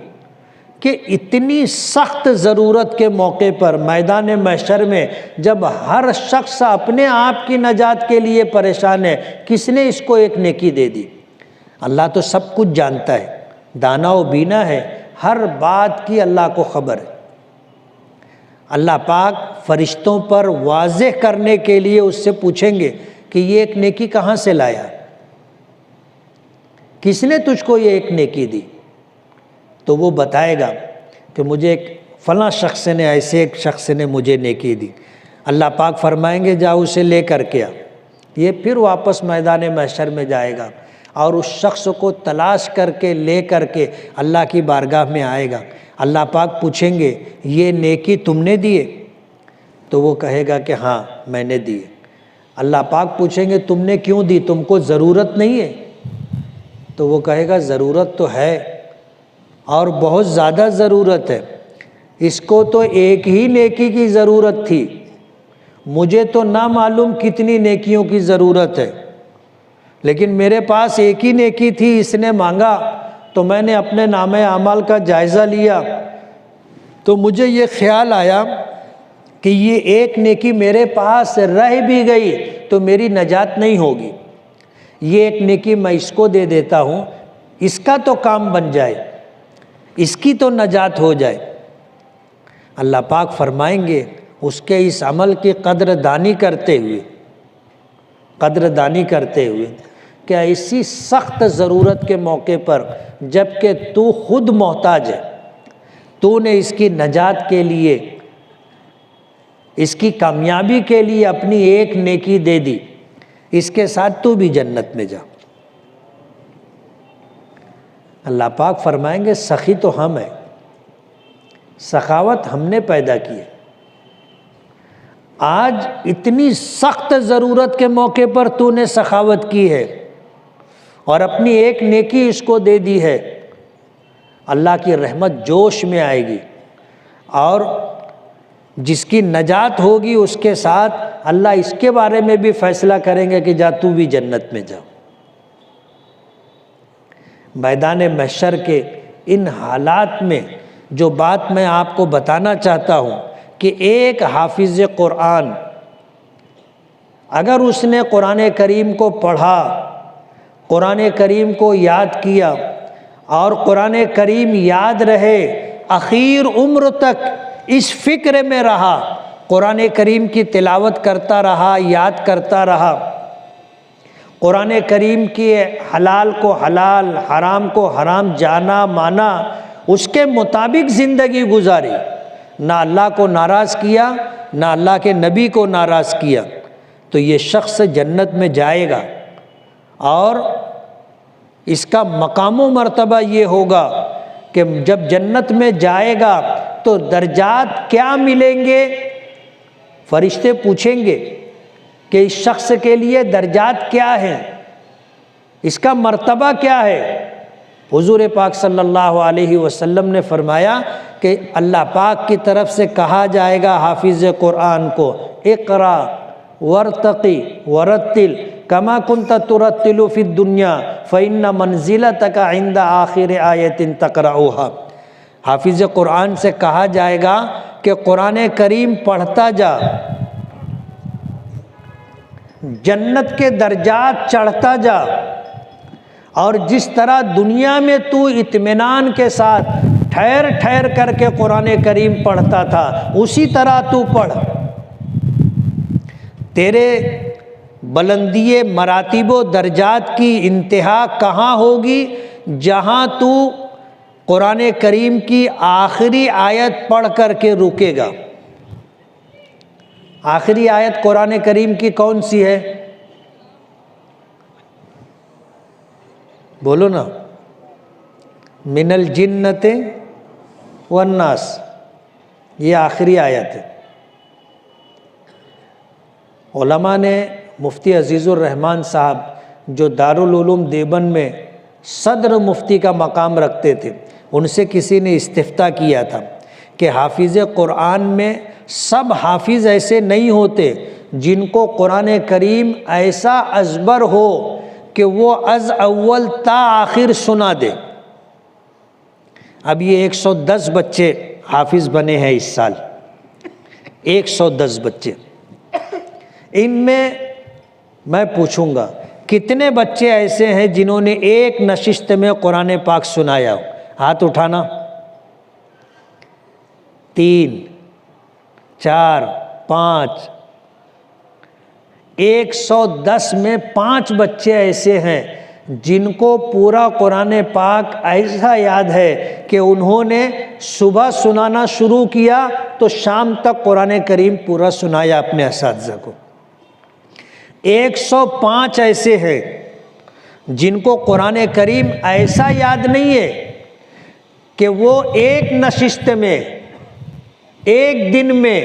کہ اتنی سخت ضرورت کے موقع پر میدان محشر میں جب ہر شخص اپنے آپ کی نجات کے لیے پریشان ہے، کس نے اس کو ایک نیکی دے دی؟ اللہ تو سب کچھ جانتا ہے، دانا و بینا ہے، ہر بات کی اللہ کو خبر ہے۔ اللہ پاک فرشتوں پر واضح کرنے کے لیے اس سے پوچھیں گے کہ یہ ایک نیکی کہاں سے لایا، کس نے تجھ کو یہ ایک نیکی دی؟ تو وہ بتائے گا کہ مجھے ایک فلاں شخص نے، ایسے ایک شخص نے مجھے نیکی دی۔ اللہ پاک فرمائیں گے جا اسے لے کر کے آ۔ یہ پھر واپس میدان محشر میں جائے گا اور اس شخص کو تلاش کر کے لے کر کے اللہ کی بارگاہ میں آئے گا۔ اللہ پاک پوچھیں گے یہ نیکی تم نے دیے؟ تو وہ کہے گا کہ ہاں میں نے دی۔ اللہ پاک پوچھیں گے تم نے کیوں دی، تم کو ضرورت نہیں ہے؟ تو وہ کہے گا ضرورت تو ہے اور بہت زیادہ ضرورت ہے، اس کو تو ایک ہی نیکی کی ضرورت تھی، مجھے تو نہ معلوم کتنی نیکیوں کی ضرورت ہے، لیکن میرے پاس ایک ہی نیکی تھی، اس نے مانگا تو میں نے اپنے نامہ اعمال کا جائزہ لیا تو مجھے یہ خیال آیا کہ یہ ایک نیکی میرے پاس رہ بھی گئی تو میری نجات نہیں ہوگی، یہ ایک نیکی میں اس کو دے دیتا ہوں، اس کا تو کام بن جائے، اس کی تو نجات ہو جائے۔ اللہ پاک فرمائیں گے اس کے اس عمل کی قدردانی کرتے ہوئے کہ ایسی سخت ضرورت کے موقع پر جب کہ تو خود محتاج ہے، تو نے اس کی نجات کے لیے، اس کی کامیابی کے لیے اپنی ایک نیکی دے دی، اس کے ساتھ تو بھی جنت میں جا۔ اللہ پاک فرمائیں گے سخی تو ہم ہیں، سخاوت ہم نے پیدا کی ہے، آج اتنی سخت ضرورت کے موقع پر تو نے سخاوت کی ہے اور اپنی ایک نیکی اس کو دے دی ہے، اللہ کی رحمت جوش میں آئے گی اور جس کی نجات ہوگی اس کے ساتھ اللہ اس کے بارے میں بھی فیصلہ کریں گے کہ جا تو بھی جنت میں جا۔ میدان محشر کے ان حالات میں جو بات میں آپ کو بتانا چاہتا ہوں کہ ایک حافظ قرآن اگر اس نے قرآن کریم کو پڑھا، قرآن کریم کو یاد کیا اور قرآن کریم یاد رہے، آخر عمر تک اس فکر میں رہا، قرآن کریم کی تلاوت کرتا رہا، یاد کرتا رہا، قرآن کریم کی حلال کو حلال، حرام کو حرام جانا مانا، اس کے مطابق زندگی گزاری، نہ اللہ کو ناراض کیا نہ اللہ کے نبی کو ناراض کیا، تو یہ شخص جنت میں جائے گا اور اس کا مقام و مرتبہ یہ ہوگا کہ جب جنت میں جائے گا تو درجات کیا ملیں گے؟ فرشتے پوچھیں گے کہ اس شخص کے لیے درجات کیا ہیں، اس کا مرتبہ کیا ہے؟ حضور پاک صلی اللہ علیہ وسلم نے فرمایا کہ اللہ پاک کی طرف سے کہا جائے گا حافظ قرآن کو اقرا ورتقی ورتل کما کنت ترتل فی الدنیا فإن منزلتک عند آخر آیت تقرأها۔ حافظ قرآن سے کہا جائے گا کہ قرآن کریم پڑھتا جا، جنت کے درجات چڑھتا جا، اور جس طرح دنیا میں تو اطمینان کے ساتھ ٹھہر ٹھہر کر کے قرآن کریم پڑھتا تھا اسی طرح تو پڑھ، تیرے بلندی مراتب و درجات کی انتہا کہاں ہوگی؟ جہاں تو قرآن کریم کی آخری آیت پڑھ کر کے رکے گا۔ آخری آیت قرآن کریم کی کون سی ہے؟ بولو نا، من الجنت والناس، یہ آخری آیت ہے۔ علماء نے، مفتی عزیز الرحمن صاحب جو دارالعلوم دیوبند میں صدر مفتی کا مقام رکھتے تھے، ان سے کسی نے استفتاء کیا تھا کہ حافظ قرآن میں سب حافظ ایسے نہیں ہوتے جن کو قرآن کریم ایسا ازبر ہو کہ وہ از اول تا آخر سنا دے۔ اب یہ 110 بچے حافظ بنے ہیں اس سال، 110 بچے۔ ان میں پوچھوں گا کتنے بچے ایسے ہیں جنہوں نے ایک نشست میں قرآن پاک سنایا ہو؟ ہاتھ اٹھانا۔ 3۔ 4, 5, 110 میں 5 بچے ایسے ہیں جن کو پورا قرآن پاک ایسا یاد ہے کہ انہوں نے صبح سنانا شروع کیا تو شام تک قرآن کریم پورا سنایا اپنے اساتذہ کو۔ 105 ایسے ہیں جن کو قرآن کریم ایسا یاد نہیں ہے کہ وہ ایک نشست میں، ایک دن میں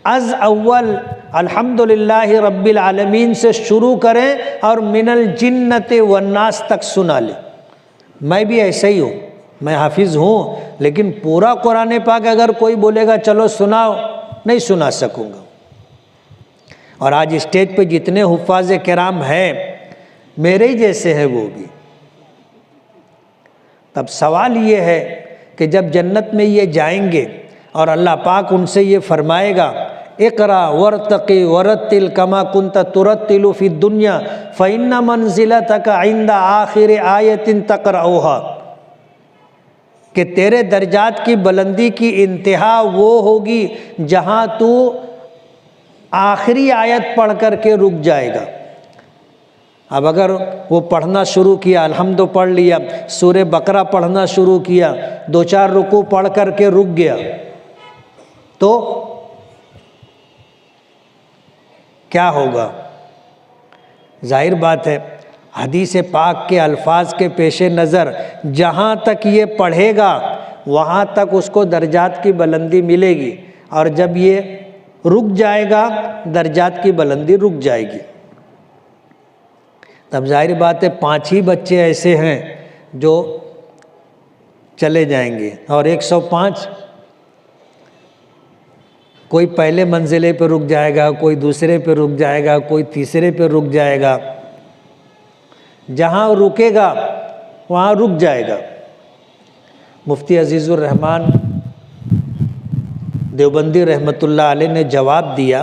از اول الحمدللہ رب العالمین سے شروع کریں اور من الجنت والناس تک سنا لیں۔ میں بھی ایسا ہی ہوں، میں حافظ ہوں، لیکن پورا قرآن پاک اگر کوئی بولے گا چلو سناؤ، نہیں سنا سکوں گا۔ اور آج اسٹیج پہ جتنے حفاظ کرام ہیں میرے ہی جیسے ہیں وہ بھی۔ تب سوال یہ ہے کہ جب جنت میں یہ جائیں گے اور اللہ پاک ان سے یہ فرمائے گا اقرا ورتقی ورتل کما کنت ترتل فی الدنیا فإن منزلتک عند آخر آیت تقرأها، کہ تیرے درجات کی بلندی کی انتہا وہ ہوگی جہاں تو آخری آیت پڑھ کر کے رک جائے گا۔ اب اگر وہ پڑھنا شروع کیا، الحمد پڑھ لیا، سورہ بقرہ پڑھنا شروع کیا، 2-4 رکوع پڑھ کر کے رک گیا تو کیا ہوگا؟ ظاہر بات ہے حدیث پاک کے الفاظ کے پیش نظر جہاں تک یہ پڑھے گا وہاں تک اس کو درجات کی بلندی ملے گی، اور جب یہ رک جائے گا درجات کی بلندی رک جائے گی۔ تب ظاہر بات ہے 5 ہی بچے ایسے ہیں جو چلے جائیں گے، اور 105 کوئی پہلے منزلے پہ رک جائے گا، کوئی دوسرے پہ رک جائے گا، کوئی تیسرے پہ رک جائے گا۔ جہاں رکے گا وہاں رک جائے گا۔ مفتی عزیز الرحمن دیوبندی رحمۃ اللہ علیہ نے جواب دیا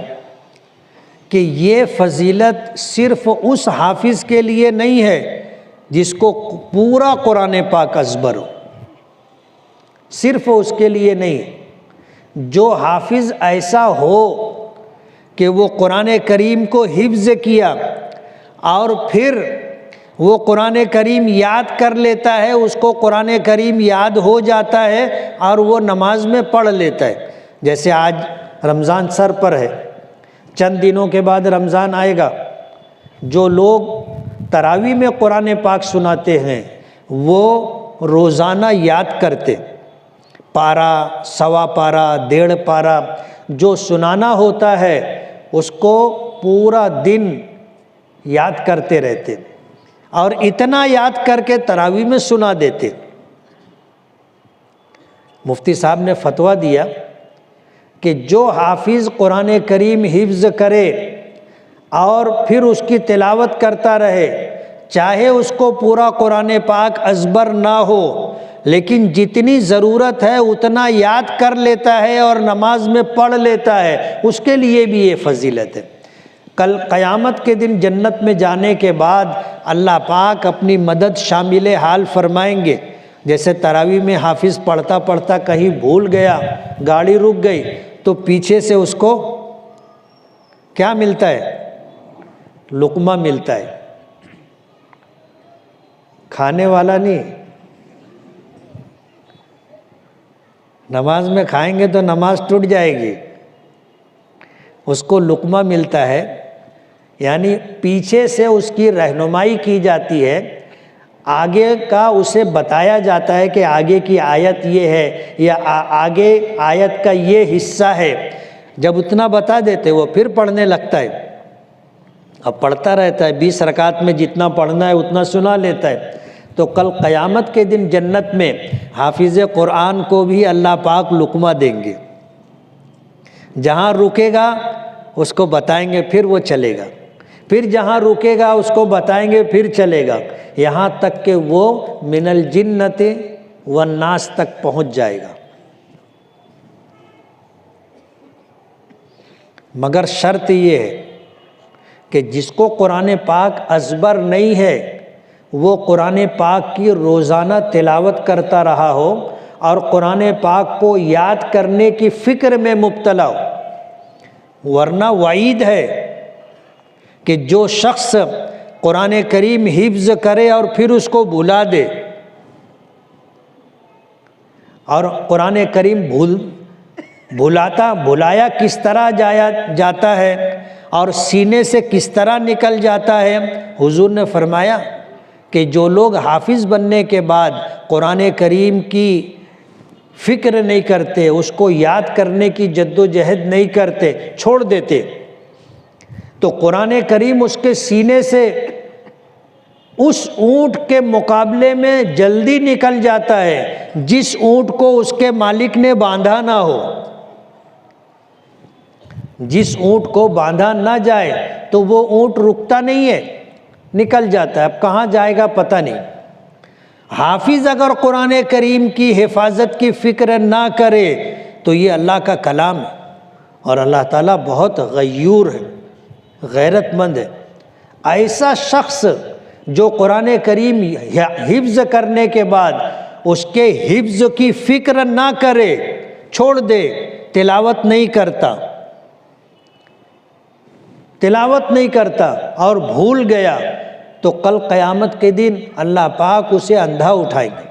کہ یہ فضیلت صرف اس حافظ کے لیے نہیں ہے جس کو پورا قرآن پاک ازبر ہو، صرف اس کے لیے نہیں، جو حافظ ایسا ہو کہ وہ قرآن کریم کو حفظ کیا اور پھر وہ قرآن کریم یاد کر لیتا ہے، اس کو قرآن کریم یاد ہو جاتا ہے اور وہ نماز میں پڑھ لیتا ہے۔ جیسے آج رمضان سر پر ہے، چند دنوں کے بعد رمضان آئے گا، جو لوگ تراویح میں قرآن پاک سناتے ہیں وہ روزانہ یاد کرتے، پارہ، سوا پارہ، 1.5 پارہ جو سنانا ہوتا ہے اس کو پورا دن یاد کرتے رہتے، اور اتنا یاد کر کے تراویح میں سنا دیتے۔ مفتی صاحب نے فتویٰ دیا کہ جو حافظ قرآن کریم حفظ کرے اور پھر اس کی تلاوت کرتا رہے، چاہے اس کو پورا قرآن پاک ازبر نہ ہو لیکن جتنی ضرورت ہے اتنا یاد کر لیتا ہے اور نماز میں پڑھ لیتا ہے، اس کے لیے بھی یہ فضیلت ہے۔ کل قیامت کے دن جنت میں جانے کے بعد اللہ پاک اپنی مدد شامل حال فرمائیں گے۔ جیسے تراویح میں حافظ پڑھتا پڑھتا کہیں بھول گیا، گاڑی رک گئی، تو پیچھے سے اس کو کیا ملتا ہے؟ لقمہ ملتا ہے، کھانے والا نہیں۔ نماز میں کھائیں گے تو نماز ٹوٹ جائے گی، اس کو لقمہ ملتا ہے، یعنی پیچھے سے اس کی رہنمائی کی جاتی ہے، آگے کا اسے بتایا جاتا ہے کہ آگے کی آیت یہ ہے یا آگے آیت کا یہ حصہ ہے۔ جب اتنا بتا دیتے وہ پھر پڑھنے لگتا ہے، اب پڑھتا رہتا ہے، 20 رکعت میں جتنا پڑھنا ہے اتنا سنا لیتا ہے۔ تو کل قیامت کے دن جنت میں حافظ قرآن کو بھی اللہ پاک لقمہ دیں گے، جہاں رکے گا اس کو بتائیں گے پھر وہ چلے گا، پھر جہاں رکے گا اس کو بتائیں گے پھر چلے گا، یہاں تک کہ وہ من الجنت والناس تک پہنچ جائے گا۔ مگر شرط یہ ہے کہ جس کو قرآن پاک ازبر نہیں ہے وہ قرآن پاک کی روزانہ تلاوت کرتا رہا ہو اور قرآن پاک کو یاد کرنے کی فکر میں مبتلا ہو۔ ورنہ وعید ہے کہ جو شخص قرآن کریم حفظ کرے اور پھر اس کو بھلا دے، اور قرآن کریم بھلایا کس طرح جاتا ہے اور سینے سے کس طرح نکل جاتا ہے، حضور نے فرمایا کہ جو لوگ حافظ بننے کے بعد قرآن کریم کی فکر نہیں کرتے، اس کو یاد کرنے کی جد و جہد نہیں کرتے، چھوڑ دیتے، تو قرآن کریم اس کے سینے سے اس اونٹ کے مقابلے میں جلدی نکل جاتا ہے جس اونٹ کو اس کے مالک نے باندھا نہ ہو۔ جس اونٹ کو باندھا نہ جائے تو وہ اونٹ رکتا نہیں ہے، نکل جاتا ہے، اب کہاں جائے گا پتہ نہیں۔ حافظ اگر قرآن کریم کی حفاظت کی فکر نہ کرے تو یہ اللہ کا کلام ہے، اور اللہ تعالیٰ بہت غیور ہے، غیرت مند ہے۔ ایسا شخص جو قرآن کریم حفظ کرنے کے بعد اس کے حفظ کی فکر نہ کرے، چھوڑ دے، تلاوت نہیں کرتا اور بھول گیا، تو کل قیامت کے دن اللہ پاک اسے اندھا اٹھائیں گے۔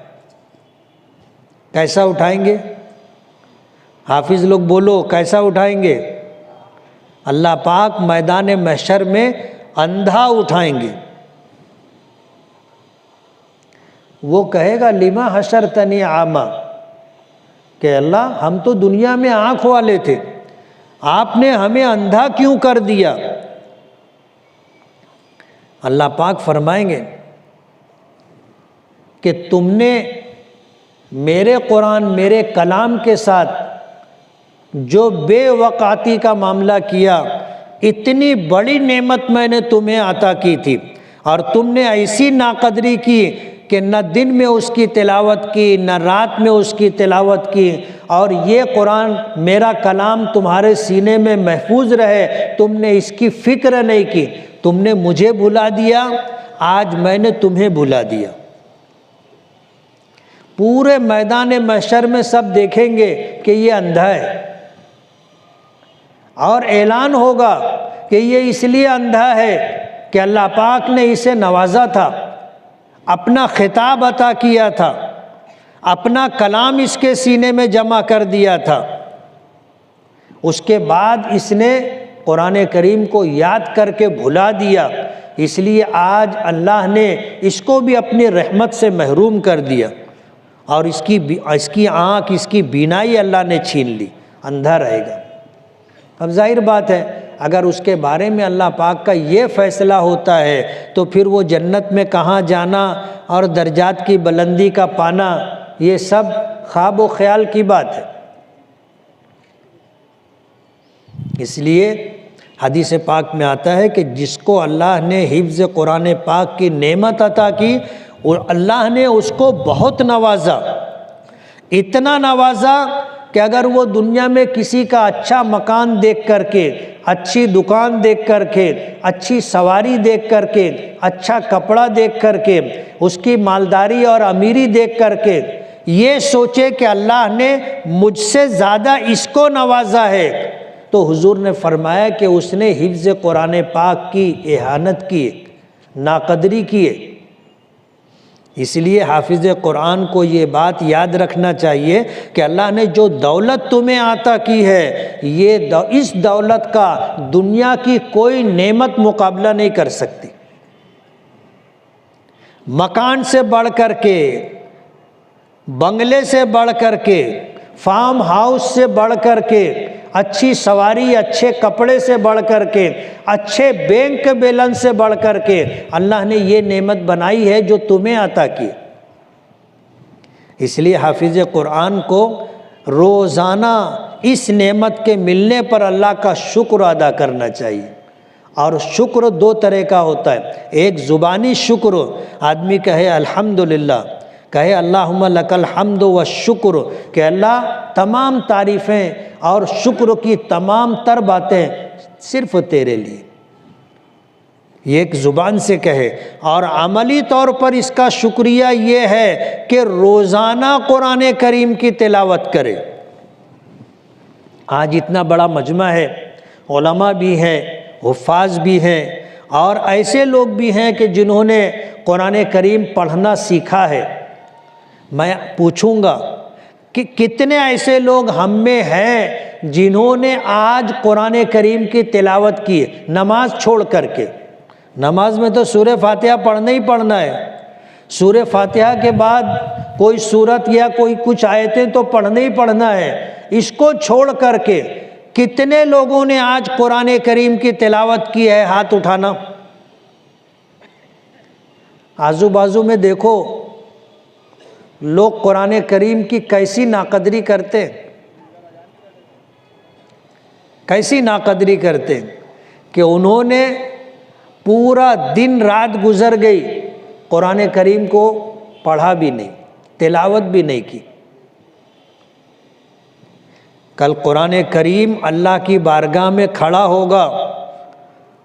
کیسا اٹھائیں گے؟ حافظ لوگ بولو، کیسا اٹھائیں گے؟ اللہ پاک میدان محشر میں اندھا اٹھائیں گے۔ وہ کہے گا لما حشرتنی اعمیٰ، کہ اللہ ہم تو دنیا میں آنکھ والے تھے، آپ نے ہمیں اندھا کیوں کر دیا؟ اللہ پاک فرمائیں گے کہ تم نے میرے قرآن، میرے کلام کے ساتھ جو بے وقعتی کا معاملہ کیا، اتنی بڑی نعمت میں نے تمہیں عطا کی تھی، اور تم نے ایسی ناقدری کی کہ نہ دن میں اس کی تلاوت کی، نہ رات میں اس کی تلاوت کی، اور یہ قرآن میرا کلام تمہارے سینے میں محفوظ رہے، تم نے اس کی فکر نہیں کی، تم نے مجھے بھلا دیا، آج میں نے تمہیں بھلا دیا۔ پورے میدان محشر میں سب دیکھیں گے کہ یہ اندھا ہے، اور اعلان ہوگا کہ یہ اس لیے اندھا ہے کہ اللہ پاک نے اسے نوازا تھا، اپنا خطاب عطا کیا تھا، اپنا کلام اس کے سینے میں جمع کر دیا تھا، اس کے بعد اس نے قرآن کریم کو یاد کر کے بھلا دیا، اس لیے آج اللہ نے اس کو بھی اپنی رحمت سے محروم کر دیا، اور اس کی آنکھ، اس کی بینائی اللہ نے چھین لی، اندھا رہے گا۔ اب ظاہر بات ہے اگر اس کے بارے میں اللہ پاک کا یہ فیصلہ ہوتا ہے تو پھر وہ جنت میں کہاں جانا اور درجات کی بلندی کا پانا، یہ سب خواب و خیال کی بات ہے۔ اس لیے حدیث پاک میں آتا ہے کہ جس کو اللہ نے حفظ قرآن پاک کی نعمت عطا کی، اور اللہ نے اس کو بہت نوازا، اتنا نوازا کہ اگر وہ دنیا میں کسی کا اچھا مکان دیکھ کر کے، اچھی دکان دیکھ کر کے، اچھی سواری دیکھ کر کے، اچھا کپڑا دیکھ کر کے، اس کی مالداری اور امیری دیکھ کر کے یہ سوچے کہ اللہ نے مجھ سے زیادہ اس کو نوازا ہے، تو حضور نے فرمایا کہ اس نے حفظ قرآن پاک کی اہانت کی، ناقدری کی۔ اس لیے حافظ قرآن کو یہ بات یاد رکھنا چاہیے کہ اللہ نے جو دولت تمہیں عطا کی ہے، اس دولت کا دنیا کی کوئی نعمت مقابلہ نہیں کر سکتی۔ مکان سے بڑھ کر کے، بنگلے سے بڑھ کر کے، فارم ہاؤس سے بڑھ کر کے، اچھی سواری، اچھے کپڑے سے بڑھ کر کے، اچھے بینک بیلنس سے بڑھ کر کے اللہ نے یہ نعمت بنائی ہے جو تمہیں عطا کی۔ اس لیے حافظ قرآن کو روزانہ اس نعمت کے ملنے پر اللہ کا شکر ادا کرنا چاہیے، اور شکر دو طرح کا ہوتا ہے۔ ایک زبانی شکر، آدمی کہے الحمدللہ، کہے اللہم لک الحمد والشکر، کہ اللہ تمام تعریفیں اور شکر کی تمام تر باتیں صرف تیرے لیے، یہ ایک زبان سے کہے۔ اور عملی طور پر اس کا شکریہ یہ ہے کہ روزانہ قرآن کریم کی تلاوت کرے۔ آج اتنا بڑا مجمع ہے، علماء بھی ہیں، حفاظ بھی ہیں، اور ایسے لوگ بھی ہیں کہ جنہوں نے قرآن کریم پڑھنا سیکھا ہے۔ میں پوچھوں گا کہ کتنے ایسے لوگ ہم میں ہیں جنہوں نے آج قرآن کریم کی تلاوت کی نماز چھوڑ کر کے؟ نماز میں تو سورہ فاتحہ پڑھنا ہی پڑھنا ہے، سورہ فاتحہ کے بعد کوئی سورت یا کوئی کچھ آیتیں تو پڑھنا ہی پڑھنا ہے۔ اس کو چھوڑ کر کے کتنے لوگوں نے آج قرآن کریم کی تلاوت کی ہے؟ ہاتھ اٹھانا۔ آزو بازو میں دیکھو لوگ قرآن کریم کی کیسی ناقدری کرتے، کیسی ناقدری کرتے کہ انہوں نے پورا دن رات گزر گئی، قرآن کریم کو پڑھا بھی نہیں، تلاوت بھی نہیں کی۔ کل قرآن کریم اللہ کی بارگاہ میں کھڑا ہوگا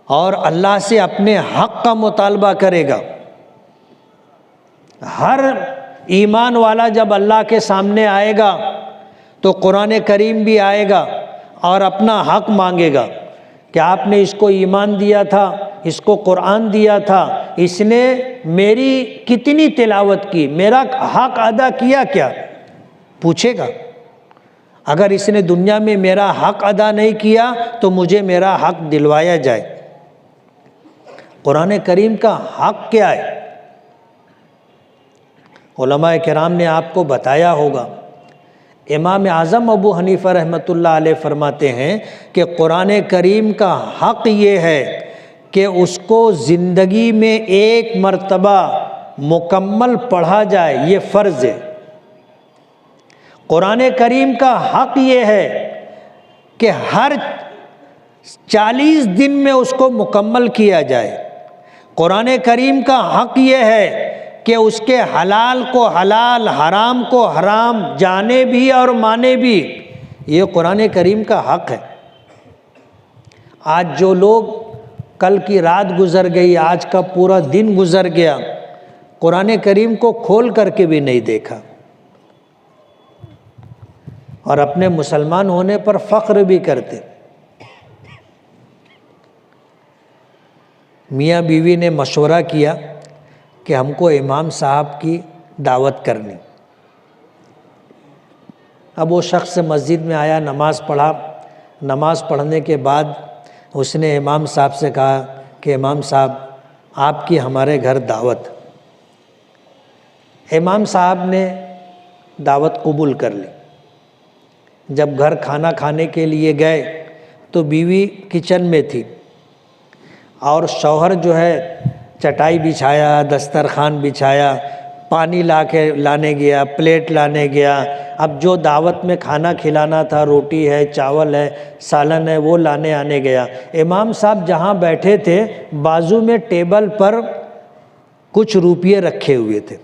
اور اللہ سے اپنے حق کا مطالبہ کرے گا۔ ہر ایمان والا جب اللہ کے سامنے آئے گا تو قرآن کریم بھی آئے گا اور اپنا حق مانگے گا کہ آپ نے اس کو ایمان دیا تھا، اس کو قرآن دیا تھا، اس نے میری کتنی تلاوت کی، میرا حق ادا کیا کیا؟ پوچھے گا۔ اگر اس نے دنیا میں میرا حق ادا نہیں کیا تو مجھے میرا حق دلوایا جائے۔ قرآن کریم کا حق کیا ہے؟ علماء کرام نے آپ کو بتایا ہوگا۔ امام اعظم ابو حنیفہ رحمۃ اللہ علیہ فرماتے ہیں کہ قرآن کریم کا حق یہ ہے کہ اس کو زندگی میں ایک مرتبہ مکمل پڑھا جائے، یہ فرض ہے۔ قرآن کریم کا حق یہ ہے کہ ہر 40 دن میں اس کو مکمل کیا جائے۔ قرآن کریم کا حق یہ ہے کہ اس کے حلال کو حلال، حرام کو حرام جانے بھی اور مانے بھی، یہ قرآن کریم کا حق ہے۔ آج جو لوگ کل کی رات گزر گئی، آج کا پورا دن گزر گیا، قرآن کریم کو کھول کر کے بھی نہیں دیکھا، اور اپنے مسلمان ہونے پر فخر بھی کرتے۔ میاں بیوی نے مشورہ کیا کہ ہم کو امام صاحب کی دعوت کرنی۔ اب وہ شخص مسجد میں آیا، نماز پڑھا، نماز پڑھنے کے بعد اس نے امام صاحب سے کہا کہ امام صاحب آپ کی ہمارے گھر دعوت۔ امام صاحب نے دعوت قبول کر لی۔ جب گھر کھانا کھانے کے لیے گئے تو بیوی کچن میں تھی اور شوہر جو ہے چٹائی بچھایا، دسترخوان بچھایا، پانی لانے گیا، پلیٹ لانے گیا۔ اب جو دعوت میں کھانا کھلانا تھا، روٹی ہے، چاول ہے، سالن ہے، وہ لانے آنے گیا۔ امام صاحب جہاں بیٹھے تھے بازو میں ٹیبل پر کچھ روپیے رکھے ہوئے تھے۔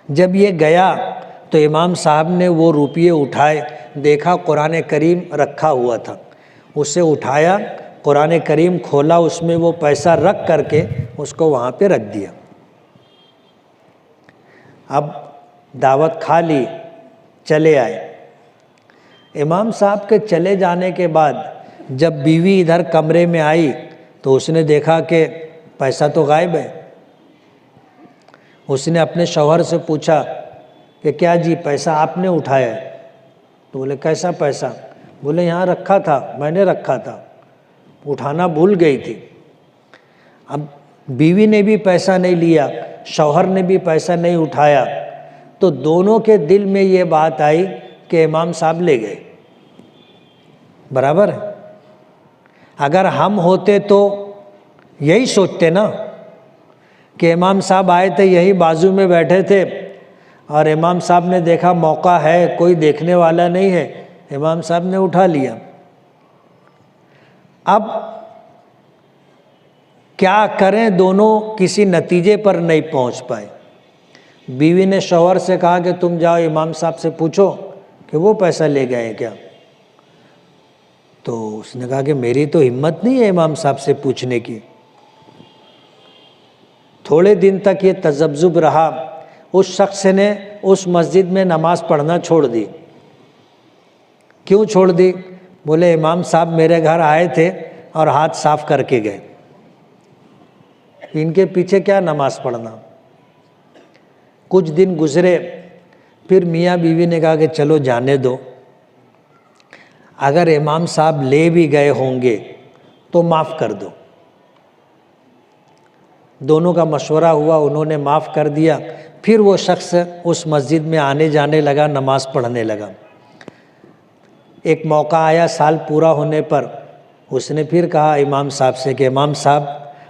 جب یہ گیا تو امام صاحب نے وہ روپیے اٹھائے، دیکھا قرآن کریم رکھا ہوا تھا، اسے اٹھایا، قرآن کریم کھولا، اس میں وہ پیسہ رکھ کر کے اس کو وہاں پہ رکھ دیا۔ اب دعوت کھا لی، چلے آئے۔ امام صاحب کے چلے جانے کے بعد جب بیوی ادھر کمرے میں آئی تو اس نے دیکھا کہ پیسہ تو غائب ہے۔ اس نے اپنے شوہر سے پوچھا کہ کیا جی پیسہ آپ نے اٹھایا ہے؟ تو بولے کیسا پیسہ؟ بولے یہاں رکھا تھا، میں نے رکھا تھا، اٹھانا بھول گئی تھی۔ اب بیوی نے بھی پیسہ نہیں لیا، شوہر نے بھی پیسہ نہیں اٹھایا، تو دونوں کے دل میں یہ بات آئی کہ امام صاحب لے گئے۔ برابر ہے؟ اگر ہم ہوتے تو یہی سوچتے نا کہ امام صاحب آئے تھے، یہی بازو میں بیٹھے تھے، اور امام صاحب نے دیکھا موقع ہے، کوئی دیکھنے والا نہیں ہے، امام صاحب نے اٹھا لیا۔ اب کیا کریں، دونوں کسی نتیجے پر نہیں پہنچ پائے۔ بیوی نے شوہر سے کہا کہ تم جاؤ امام صاحب سے پوچھو کہ وہ پیسہ لے گئے کیا؟ تو اس نے کہا کہ میری تو ہمت نہیں ہے امام صاحب سے پوچھنے کی۔ تھوڑے دن تک یہ تذبذب رہا، اس شخص نے اس مسجد میں نماز پڑھنا چھوڑ دی۔ کیوں چھوڑ دی؟ بولے امام صاحب میرے گھر آئے تھے اور ہاتھ صاف کر کے گئے، ان کے پیچھے کیا نماز پڑھنا۔ کچھ دن گزرے، پھر میاں بیوی نے کہا کہ چلو جانے دو، اگر امام صاحب لے بھی گئے ہوں گے تو معاف کر دو۔ دونوں کا مشورہ ہوا، انہوں نے معاف کر دیا۔ پھر وہ شخص اس مسجد میں آنے جانے لگا، نماز پڑھنے لگا۔ ایک موقع آیا سال پورا ہونے پر، اس نے پھر کہا امام صاحب سے کہ امام صاحب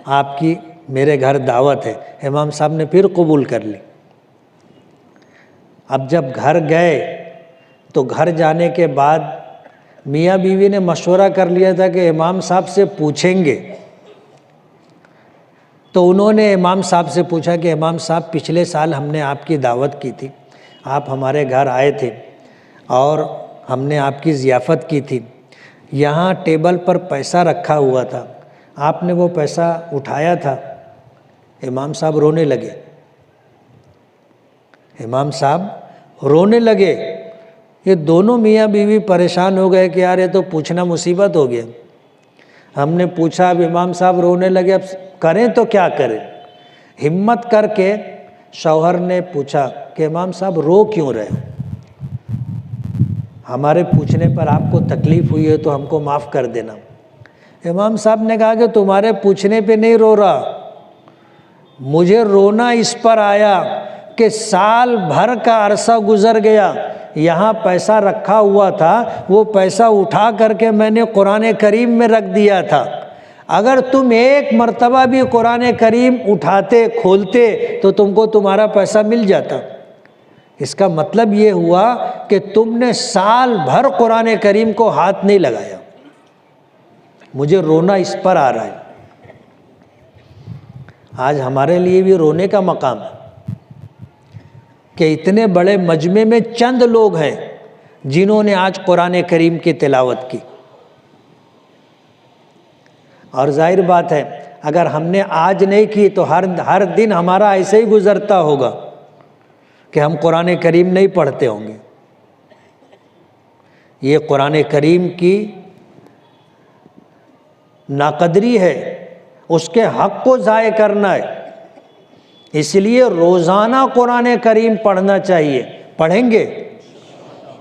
آپ کی میرے گھر دعوت ہے۔ امام صاحب نے پھر قبول کر لی۔ اب جب گھر گئے تو گھر جانے کے بعد میاں بیوی نے مشورہ کر لیا تھا کہ امام صاحب سے پوچھیں گے، تو انہوں نے امام صاحب سے پوچھا کہ امام صاحب پچھلے سال ہم نے آپ کی دعوت کی تھی، آپ ہمارے گھر آئے تھے اور ہم نے آپ کی ضیافت کی تھی، یہاں ٹیبل پر پیسہ رکھا ہوا تھا، آپ نے وہ پیسہ اٹھایا تھا؟ امام صاحب رونے لگے۔ امام صاحب رونے لگے۔ یہ دونوں میاں بیوی پریشان ہو گئے کہ یار یہ تو پوچھنا مصیبت ہو گیا۔ ہم نے پوچھا، اب امام صاحب رونے لگے، اب کریں تو کیا کریں؟ ہمت کر کے شوہر نے پوچھا کہ امام صاحب رو کیوں رہے؟ ہمارے پوچھنے پر آپ کو تکلیف ہوئی ہے تو ہم کو معاف کر دینا۔ امام صاحب نے کہا کہ تمہارے پوچھنے پہ نہیں رو رہا، مجھے رونا اس پر آیا کہ سال بھر کا عرصہ گزر گیا، یہاں پیسہ رکھا ہوا تھا، وہ پیسہ اٹھا کر کے میں نے قرآن کریم میں رکھ دیا تھا، اگر تم ایک مرتبہ بھی قرآن کریم اٹھاتے کھولتے تو تم کو تمہارا پیسہ مل جاتا۔ اس کا مطلب یہ ہوا کہ تم نے سال بھر قرآن کریم کو ہاتھ نہیں لگایا۔ مجھے رونا اس پر آ رہا ہے۔ آج ہمارے لیے بھی رونے کا مقام ہے کہ اتنے بڑے مجمع میں چند لوگ ہیں جنہوں نے آج قرآن کریم کی تلاوت کی، اور ظاہر بات ہے اگر ہم نے آج نہیں کی تو ہر دن ہمارا ایسے ہی گزرتا ہوگا کہ ہم قرآن کریم نہیں پڑھتے ہوں گے۔ یہ قرآن کریم کی ناقدری ہے، اس کے حق کو ضائع کرنا ہے، اس لیے روزانہ قرآن کریم پڑھنا چاہیے۔ پڑھیں گے؟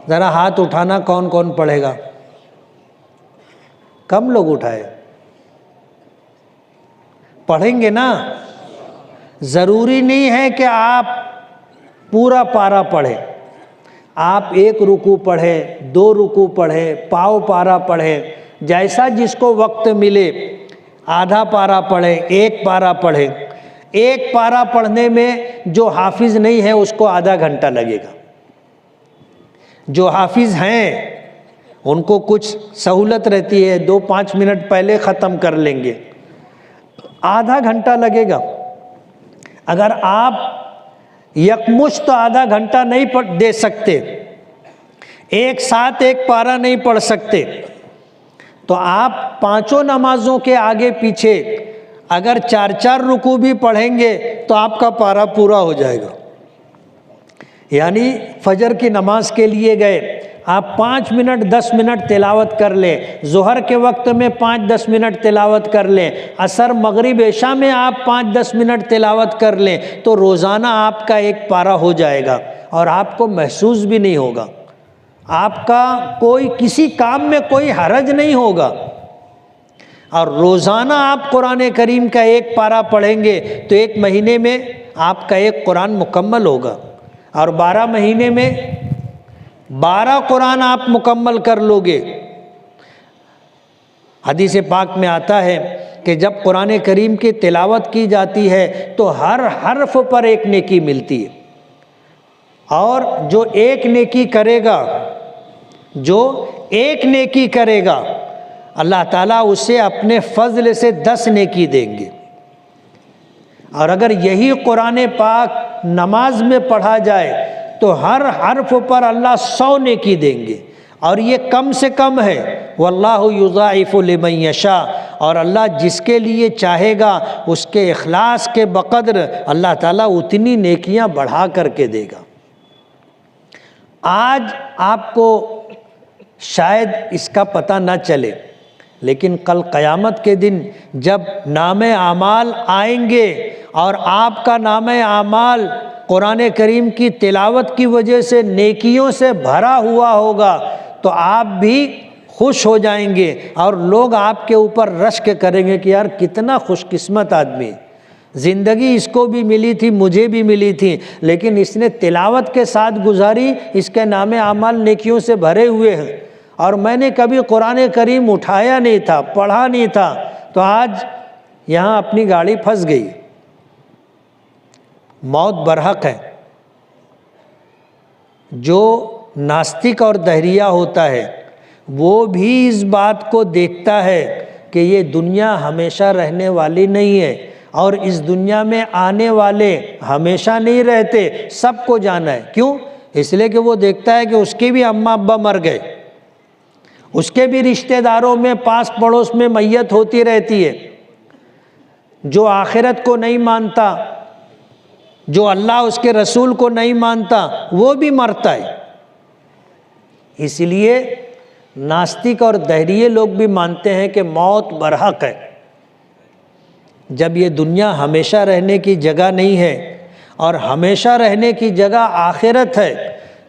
ذرا ہاتھ اٹھانا، کون کون پڑھے گا؟ کم لوگ اٹھائے۔ پڑھیں گے نا؟ ضروری نہیں ہے کہ آپ پورا پارہ پڑھیں، آپ ایک رکوع پڑھیں، 2 رکوع پڑھیں، پاؤ پارہ پڑھیں، جیسا جس کو وقت ملے، آدھا پارہ پڑھیں، 1 پارہ پڑھیں۔ 1 پارہ پڑھنے میں جو حافظ نہیں ہے اس کو آدھا گھنٹہ لگے گا، جو حافظ ہیں ان کو کچھ سہولت رہتی ہے، 2-5 منٹ پہلے ختم کر لیں گے، آدھا گھنٹہ لگے گا۔ اگر آپ یکمشت آدھا گھنٹہ نہیں دے سکتے، ایک ساتھ 1 پارہ نہیں پڑھ سکتے، تو آپ 5 نمازوں کے آگے پیچھے اگر 4 رکوع بھی پڑھیں گے تو آپ کا پارہ پورا ہو جائے گا۔ یعنی فجر کی نماز کے لیے گئے، آپ 5 منٹ 10 منٹ تلاوت کر لیں، ظہر کے وقت میں 5-10 منٹ تلاوت کر لیں، عصر مغرب عشاء میں آپ 5-10 منٹ تلاوت کر لیں، تو روزانہ آپ کا 1 پارہ ہو جائے گا، اور آپ کو محسوس بھی نہیں ہوگا، آپ کا کسی کام میں کوئی حرج نہیں ہوگا۔ اور روزانہ آپ قرآن کریم کا 1 پارہ پڑھیں گے تو 1 مہینے میں آپ کا 1 قرآن مکمل ہوگا، اور 12 مہینے میں 12 قرآن آپ مکمل کر لو گے۔ حدیث پاک میں آتا ہے کہ جب قرآن کریم کی تلاوت کی جاتی ہے تو ہر حرف پر 1 نیکی ملتی ہے، اور جو 1 نیکی کرے گا اللہ تعالیٰ اسے اپنے فضل سے 10 نیکی دیں گے۔ اور اگر یہی قرآن پاک نماز میں پڑھا جائے تو ہر حرف پر اللہ 100 نیکی دیں گے، اور یہ کم سے کم ہے۔ واللہ یضاعف لمن یشاء، اور اللہ جس کے لیے چاہے گا اس کے اخلاص کے بقدر اللہ تعالیٰ اتنی نیکیاں بڑھا کر کے دے گا۔ آج آپ کو شاید اس کا پتہ نہ چلے، لیکن کل قیامت کے دن جب نام اعمال آئیں گے اور آپ کا نام اعمال قرآن کریم کی تلاوت کی وجہ سے نیکیوں سے بھرا ہوا ہوگا تو آپ بھی خوش ہو جائیں گے اور لوگ آپ کے اوپر رشک کریں گے کہ یار کتنا خوش قسمت آدمی، زندگی اس کو بھی ملی تھی مجھے بھی ملی تھی، لیکن اس نے تلاوت کے ساتھ گزاری، اس کے نام اعمال نیکیوں سے بھرے ہوئے ہیں، اور میں نے کبھی قرآن کریم اٹھایا نہیں تھا، پڑھا نہیں تھا، تو آج یہاں اپنی گاڑی پھنس گئی۔ موت برحق ہے۔ جو ناستک اور دہریہ ہوتا ہے وہ بھی اس بات کو دیکھتا ہے کہ یہ دنیا ہمیشہ رہنے والی نہیں ہے، اور اس دنیا میں آنے والے ہمیشہ نہیں رہتے، سب کو جانا ہے۔ کیوں؟ اس لیے کہ وہ دیکھتا ہے کہ اس کے بھی اماں ابا مر گئے، اس کے بھی رشتہ داروں میں پاس پڑوس میں میت ہوتی رہتی ہے۔ جو آخرت کو نہیں مانتا، جو اللہ اس کے رسول کو نہیں مانتا، وہ بھی مرتا ہے۔ اس لیے ناستک اور دہریے لوگ بھی مانتے ہیں کہ موت برحق ہے۔ جب یہ دنیا ہمیشہ رہنے کی جگہ نہیں ہے اور ہمیشہ رہنے کی جگہ آخرت ہے،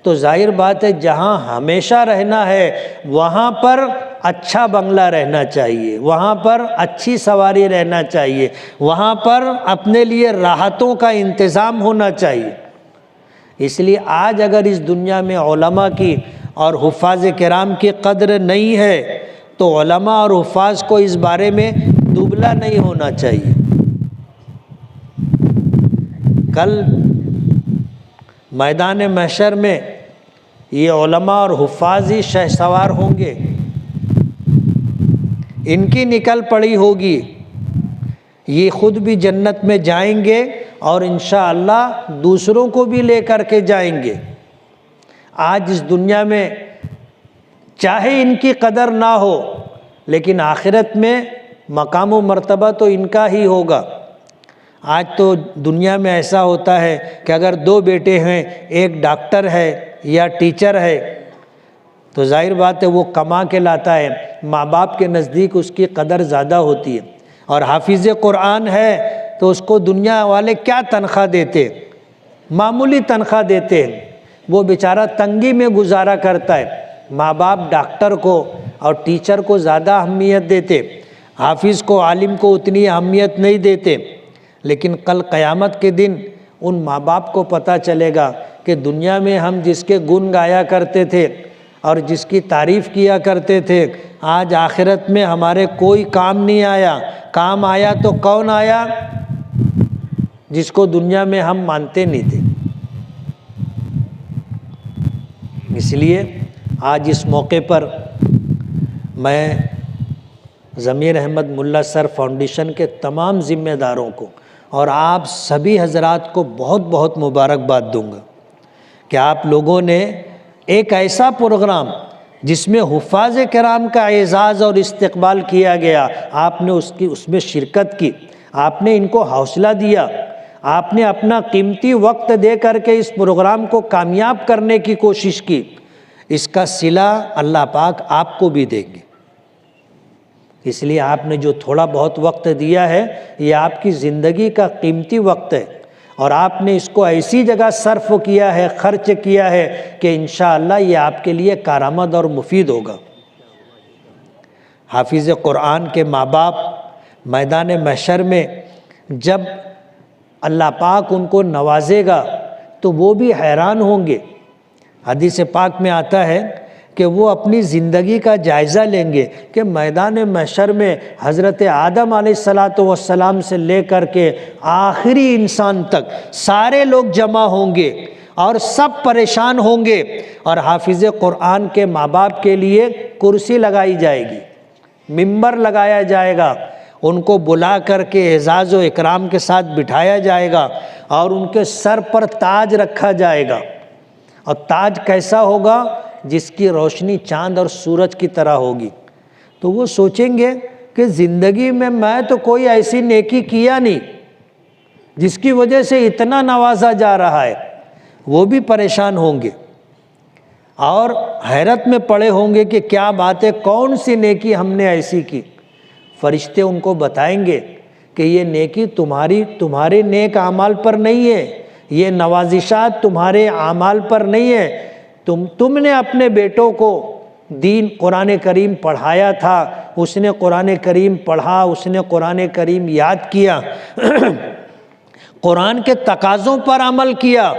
تو ظاہر بات ہے جہاں ہمیشہ رہنا ہے وہاں پر اچھا بنگلہ رہنا چاہیے، وہاں پر اچھی سواری رہنا چاہیے، وہاں پر اپنے لیے راحتوں کا انتظام ہونا چاہیے۔ اس لیے آج اگر اس دنیا میں علماء کی اور حفاظ کرام کی قدر نہیں ہے تو علماء اور حفاظ کو اس بارے میں دبلا نہیں ہونا چاہیے۔ کل میدان محشر میں یہ علماء اور حفاظ ہی شہسوار ہوں گے، ان کی نکل پڑی ہوگی، یہ خود بھی جنت میں جائیں گے اور انشاءاللہ دوسروں کو بھی لے کر کے جائیں گے۔ آج اس دنیا میں چاہے ان کی قدر نہ ہو، لیکن آخرت میں مقام و مرتبہ تو ان کا ہی ہوگا۔ آج تو دنیا میں ایسا ہوتا ہے کہ اگر دو بیٹے ہیں، ایک ڈاکٹر ہے یا ٹیچر ہے، تو ظاہر بات ہے وہ کما کے لاتا ہے، ماں باپ کے نزدیک اس کی قدر زیادہ ہوتی ہے۔ اور حافظ قرآن ہے تو اس کو دنیا والے کیا تنخواہ دیتے؟ معمولی تنخواہ دیتے ہیں، وہ بیچارہ تنگی میں گزارا کرتا ہے۔ ماں باپ ڈاکٹر کو اور ٹیچر کو زیادہ اہمیت دیتے، حافظ کو عالم کو اتنی اہمیت نہیں دیتے۔ لیکن کل قیامت کے دن ان ماں باپ کو پتہ چلے گا کہ دنیا میں ہم جس کے گن گایا کرتے تھے اور جس کی تعریف کیا کرتے تھے، آج آخرت میں ہمارے کوئی کام نہیں آیا۔ کام آیا تو کون آیا؟ جس کو دنیا میں ہم مانتے نہیں تھے۔ اس لیے آج اس موقع پر میں ضمیر احمد ملا سر فاؤنڈیشن کے تمام ذمہ داروں کو اور آپ سبھی حضرات کو بہت بہت مبارکباد دوں گا کہ آپ لوگوں نے ایک ایسا پروگرام جس میں حفاظ کرام کا اعزاز اور استقبال کیا گیا، آپ نے اس میں شرکت کی، آپ نے ان کو حوصلہ دیا، آپ نے اپنا قیمتی وقت دے کر کے اس پروگرام کو کامیاب کرنے کی کوشش کی۔ اس کا صلہ اللہ پاک آپ کو بھی دیں گے۔ اس لیے آپ نے جو تھوڑا بہت وقت دیا ہے یہ آپ کی زندگی کا قیمتی وقت ہے، اور آپ نے اس کو ایسی جگہ صرف کیا ہے، خرچ کیا ہے کہ انشاءاللہ یہ آپ کے لیے کارآمد اور مفید ہوگا۔ حافظ قرآن کے ماں باپ میدان محشر میں جب اللہ پاک ان کو نوازے گا تو وہ بھی حیران ہوں گے۔ حدیث پاک میں آتا ہے کہ وہ اپنی زندگی کا جائزہ لیں گے کہ میدان محشر میں حضرت آدم علیہ السلام سے لے کر کے آخری انسان تک سارے لوگ جمع ہوں گے اور سب پریشان ہوں گے، اور حافظ قرآن کے ماں باپ کے لیے کرسی لگائی جائے گی، ممبر لگایا جائے گا، ان کو بلا کر کے اعزاز و اکرام کے ساتھ بٹھایا جائے گا اور ان کے سر پر تاج رکھا جائے گا۔ اور تاج کیسا ہوگا؟ جس کی روشنی چاند اور سورج کی طرح ہوگی۔ تو وہ سوچیں گے کہ زندگی میں تو کوئی ایسی نیکی کیا نہیں جس کی وجہ سے اتنا نوازا جا رہا ہے، وہ بھی پریشان ہوں گے۔ اور حیرت میں پڑے ہوں گے کہ کیا بات ہے، کون سی نیکی ہم نے ایسی کی۔ فرشتے ان کو بتائیں گے کہ یہ نیکی تمہارے نیک اعمال پر نہیں ہے، یہ نوازشات تمہارے اعمال پر نہیں ہے، تم نے اپنے بیٹوں کو دین قرآن کریم پڑھایا تھا، اس نے قرآن کریم پڑھا، اس نے قرآن کریم یاد کیا، قرآن کے تقاضوں پر عمل کیا،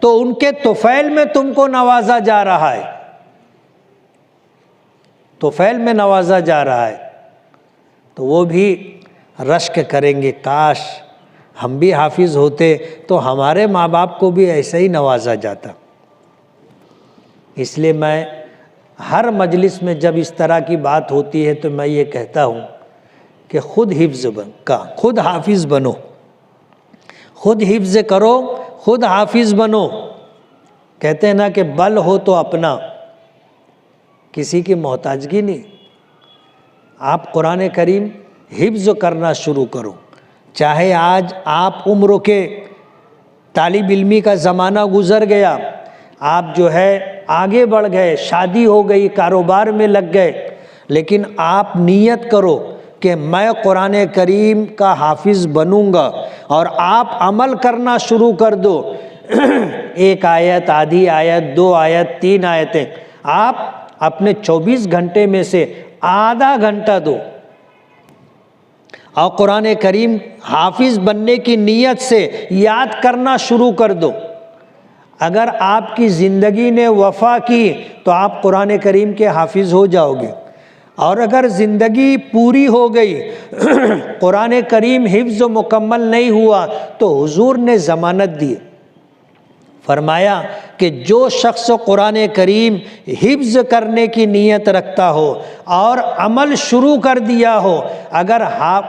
تو ان کے طفیل میں تم کو نوازا جا رہا ہے، طفیل میں نوازا جا رہا ہے۔ تو وہ بھی رشک کریں گے، کاش ہم بھی حافظ ہوتے تو ہمارے ماں باپ کو بھی ایسا ہی نوازا جاتا۔ اس لیے میں ہر مجلس میں جب اس طرح کی بات ہوتی ہے تو میں یہ کہتا ہوں کہ خود حافظ بنو، خود حفظ کرو، خود حافظ بنو۔ کہتے ہیں نا کہ بل ہو تو اپنا، کسی کی محتاجگی نہیں۔ آپ قرآن کریم حفظ کرنا شروع کرو، چاہے آج آپ عمر کے طالب علمی کا زمانہ گزر گیا، آپ جو ہے آگے بڑھ گئے، شادی ہو گئی، کاروبار میں لگ گئے، لیکن آپ نیت کرو کہ میں قرآن کریم کا حافظ بنوں گا، اور آپ عمل کرنا شروع کر دو۔ ایک آیت، آدھی آیت، 2 آیت، 3 آیتیں، آپ اپنے 24 گھنٹے میں سے آدھا گھنٹہ دو اور قرآن کریم حافظ بننے کی نیت سے یاد کرنا شروع کر دو۔ اگر آپ کی زندگی نے وفا کی تو آپ قرآن کریم کے حافظ ہو جاؤ گے، اور اگر زندگی پوری ہو گئی قرآن کریم حفظ مکمل نہیں ہوا تو حضور نے ضمانت دی، فرمایا کہ جو شخص قرآن کریم حفظ کرنے کی نیت رکھتا ہو اور عمل شروع کر دیا ہو، اگر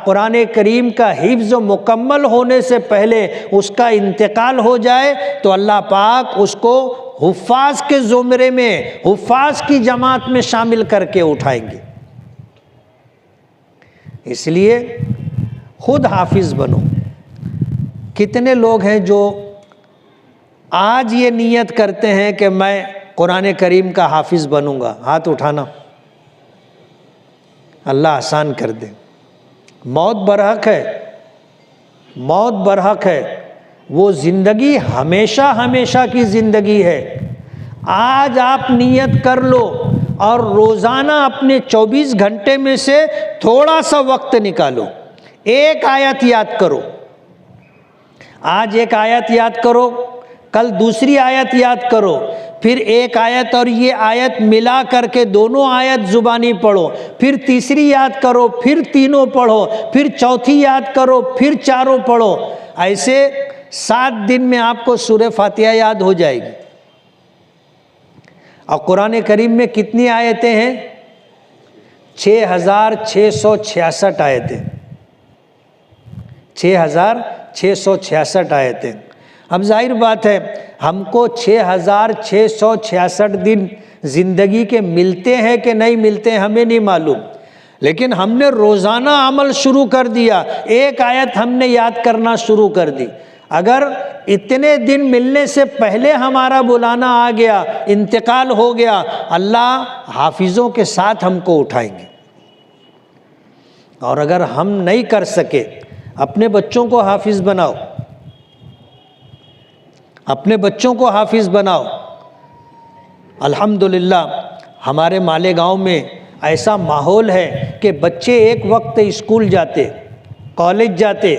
قرآن کریم کا حفظ مکمل ہونے سے پہلے اس کا انتقال ہو جائے تو اللہ پاک اس کو حفاظ کے زمرے میں، حفاظ کی جماعت میں شامل کر کے اٹھائیں گے۔ اس لیے خود حافظ بنو۔ کتنے لوگ ہیں جو آج یہ نیت کرتے ہیں کہ میں قرآن کریم کا حافظ بنوں گا؟ ہاتھ اٹھانا، اللہ آسان کر دے۔ موت برحق ہے، موت برحق ہے، وہ زندگی ہمیشہ ہمیشہ کی زندگی ہے۔ آج آپ نیت کر لو اور روزانہ اپنے 24 گھنٹے میں سے تھوڑا سا وقت نکالو، ایک آیت یاد کرو۔ آج ایک آیت یاد کرو، کل دوسری آیت یاد کرو، پھر ایک آیت اور یہ آیت ملا کر کے دونوں آیت زبانی پڑھو، پھر تیسری یاد کرو، پھر تینوں پڑھو، پھر چوتھی یاد کرو، پھر چاروں پڑھو۔ ایسے 7 دن میں آپ کو سورہ فاتحہ یاد ہو جائے گی۔ اور قرآن کریم میں کتنی آیتیں ہیں؟ 6666 آیتیں، 6666 آیتیں۔ اب ظاہر بات ہے ہم کو 6666 دن زندگی کے ملتے ہیں کہ نہیں ملتے ہیں ہمیں نہیں معلوم، لیکن ہم نے روزانہ عمل شروع کر دیا، ایک آیت ہم نے یاد کرنا شروع کر دی۔ اگر اتنے دن ملنے سے پہلے ہمارا بلانا آ گیا، انتقال ہو گیا، اللہ حافظوں کے ساتھ ہم کو اٹھائیں گے۔ اور اگر ہم نہیں کر سکے، اپنے بچوں کو حافظ بناؤ، اپنے بچوں کو حافظ بناؤ۔ الحمدللہ ہمارے مالیگاؤں میں ایسا ماحول ہے کہ بچے ایک وقت اسکول جاتے، کالج جاتے،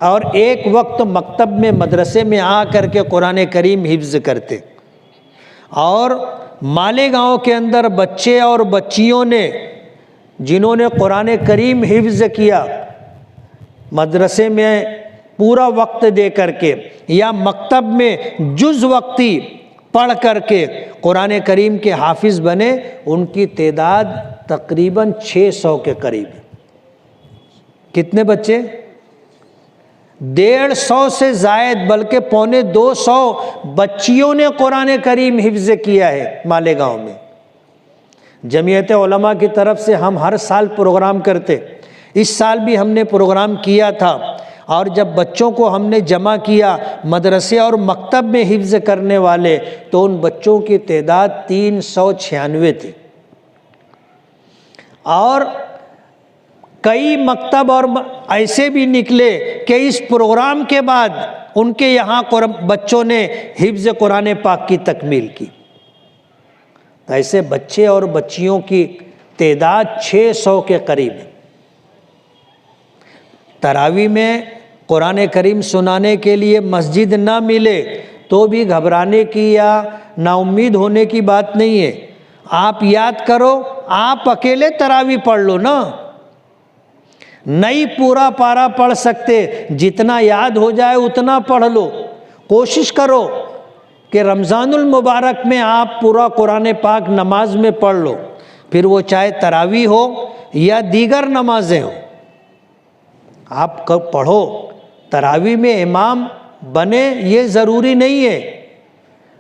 اور ایک وقت مکتب میں، مدرسے میں آ کر کے قرآن کریم حفظ کرتے۔ اور مالیگاؤں کے اندر بچے اور بچیوں نے جنہوں نے قرآن کریم حفظ کیا، مدرسے میں پورا وقت دے کر کے یا مکتب میں جز وقتی پڑھ کر کے قرآن کریم کے حافظ بنے، ان کی تعداد تقریباً 600 کے قریب ہے۔ کتنے بچے؟ 150 سے زائد، بلکہ 250 بچیوں نے قرآن کریم حفظ کیا ہے مالیگاؤں میں۔ جمعیت علماء کی طرف سے ہم ہر سال پروگرام کرتے، اس سال بھی ہم نے پروگرام کیا تھا، اور جب بچوں کو ہم نے جمع کیا مدرسے اور مکتب میں حفظ کرنے والے تو ان بچوں کی تعداد 396 تھی، اور کئی مکتب اور ایسے بھی نکلے کہ اس پروگرام کے بعد ان کے یہاں بچوں نے حفظ قرآن پاک کی تکمیل کی۔ ایسے بچے اور بچیوں کی تعداد 600 کے قریب ہے۔ تراویح میں قرآن کریم سنانے کے لیے مسجد نہ ملے تو بھی گھبرانے کی یا نا امید ہونے کی بات نہیں ہے۔ آپ یاد کرو، آپ اکیلے تراویح پڑھ لو نا، نہیں پورا پارا پڑھ سکتے، جتنا یاد ہو جائے اتنا پڑھ لو۔ کوشش کرو کہ رمضان المبارک میں آپ پورا قرآن پاک نماز میں پڑھ لو، پھر وہ چاہے تراویح ہو یا دیگر نمازیں ہو، آپ پڑھو۔ تراویح میں امام بنے یہ ضروری نہیں ہے،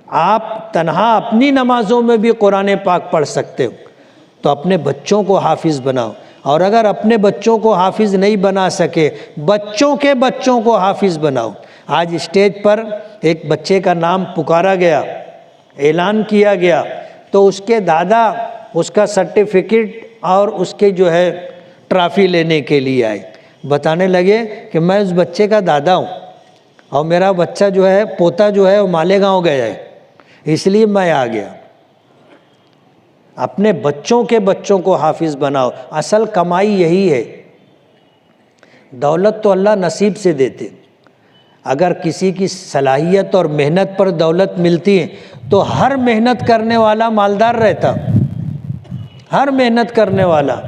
آپ تنہا اپنی نمازوں میں بھی قرآن پاک پڑھ سکتے ہو، تو اپنے بچوں کو حافظ بناؤ، اور اگر اپنے بچوں کو حافظ نہیں بنا سکے بچوں کے بچوں کو حافظ بناؤ۔ آج اسٹیج پر ایک بچے کا نام پکارا گیا، اعلان کیا گیا، تو اس کے دادا اس کا سرٹیفکیٹ اور اس کے ٹرافی لینے کے لیے آئے، بتانے لگے کہ میں اس بچے کا دادا ہوں اور میرا بچہ پوتا وہ مالیگاؤں گیا ہے، اس لیے میں آ گیا۔ اپنے بچوں کے بچوں کو حافظ بناؤ، اصل کمائی یہی ہے۔ دولت تو اللہ نصیب سے دیتے، اگر کسی کی صلاحیت اور محنت پر دولت ملتی ہے تو ہر محنت کرنے والا مالدار رہتا، ہر محنت کرنے والا۔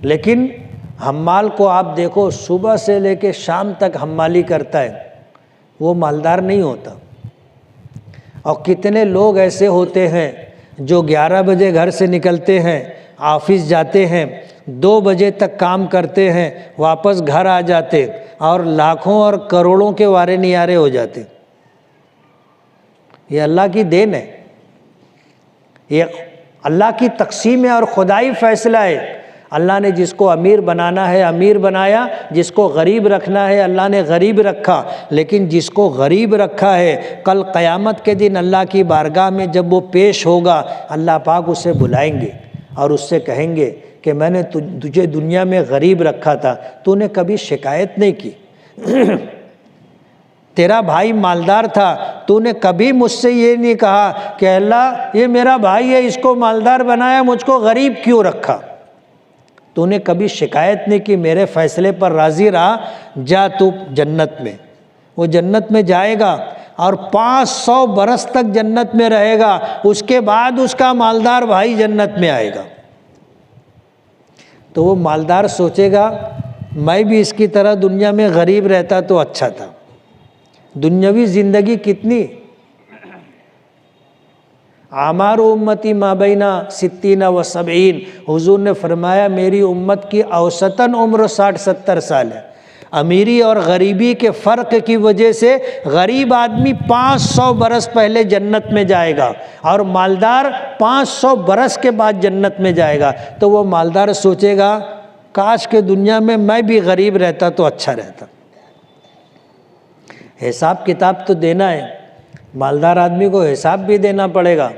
لیکن حمال کو آپ دیکھو، صبح سے لے کے شام تک حمالی کرتا ہے، وہ مالدار نہیں ہوتا۔ اور کتنے لوگ ایسے ہوتے ہیں جو 11 بجے گھر سے نکلتے ہیں، آفس جاتے ہیں، 2 بجے تک کام کرتے ہیں، واپس گھر آ جاتے اور لاکھوں اور کروڑوں کے وارے نیارے ہو جاتے۔ یہ اللہ کی دین ہے، یہ اللہ کی تقسیم ہے اور خدائی فیصلہ ہے۔ اللہ نے جس کو امیر بنانا ہے امیر بنایا، جس کو غریب رکھنا ہے اللہ نے غریب رکھا، لیکن جس کو غریب رکھا ہے کل قیامت کے دن اللہ کی بارگاہ میں جب وہ پیش ہوگا اللہ پاک اسے بلائیں گے اور اس سے کہیں گے کہ میں نے تجھے دنیا میں غریب رکھا تھا، تو نے کبھی شکایت نہیں کی، تیرا بھائی مالدار تھا، تو نے کبھی مجھ سے یہ نہیں کہا کہ اللہ یہ میرا بھائی ہے اس کو مالدار بنایا مجھ کو غریب کیوں رکھا، تو نے کبھی شکایت نہیں کی، میرے فیصلے پر راضی رہا، جا تو جنت میں۔ وہ جنت میں جائے گا اور 500 برس تک جنت میں رہے گا، اس کے بعد اس کا مالدار بھائی جنت میں آئے گا۔ تو وہ مالدار سوچے گا میں بھی اس کی طرح دنیا میں غریب رہتا تو اچھا تھا۔ دنیاوی زندگی کتنی، اعمار امتی ما بین 60 و 70، حضور نے فرمایا میری امت کی اوسطاً عمر 60-70 سال ہے۔ امیری اور غریبی کے فرق کی وجہ سے غریب آدمی 500 برس پہلے جنت میں جائے گا اور مالدار 500 برس کے بعد جنت میں جائے گا۔ تو وہ مالدار سوچے گا کاش کہ دنیا میں بھی غریب رہتا تو اچھا رہتا۔ حساب کتاب تو دینا ہے، مالدار آدمی کو حساب بھی دینا پڑے گا۔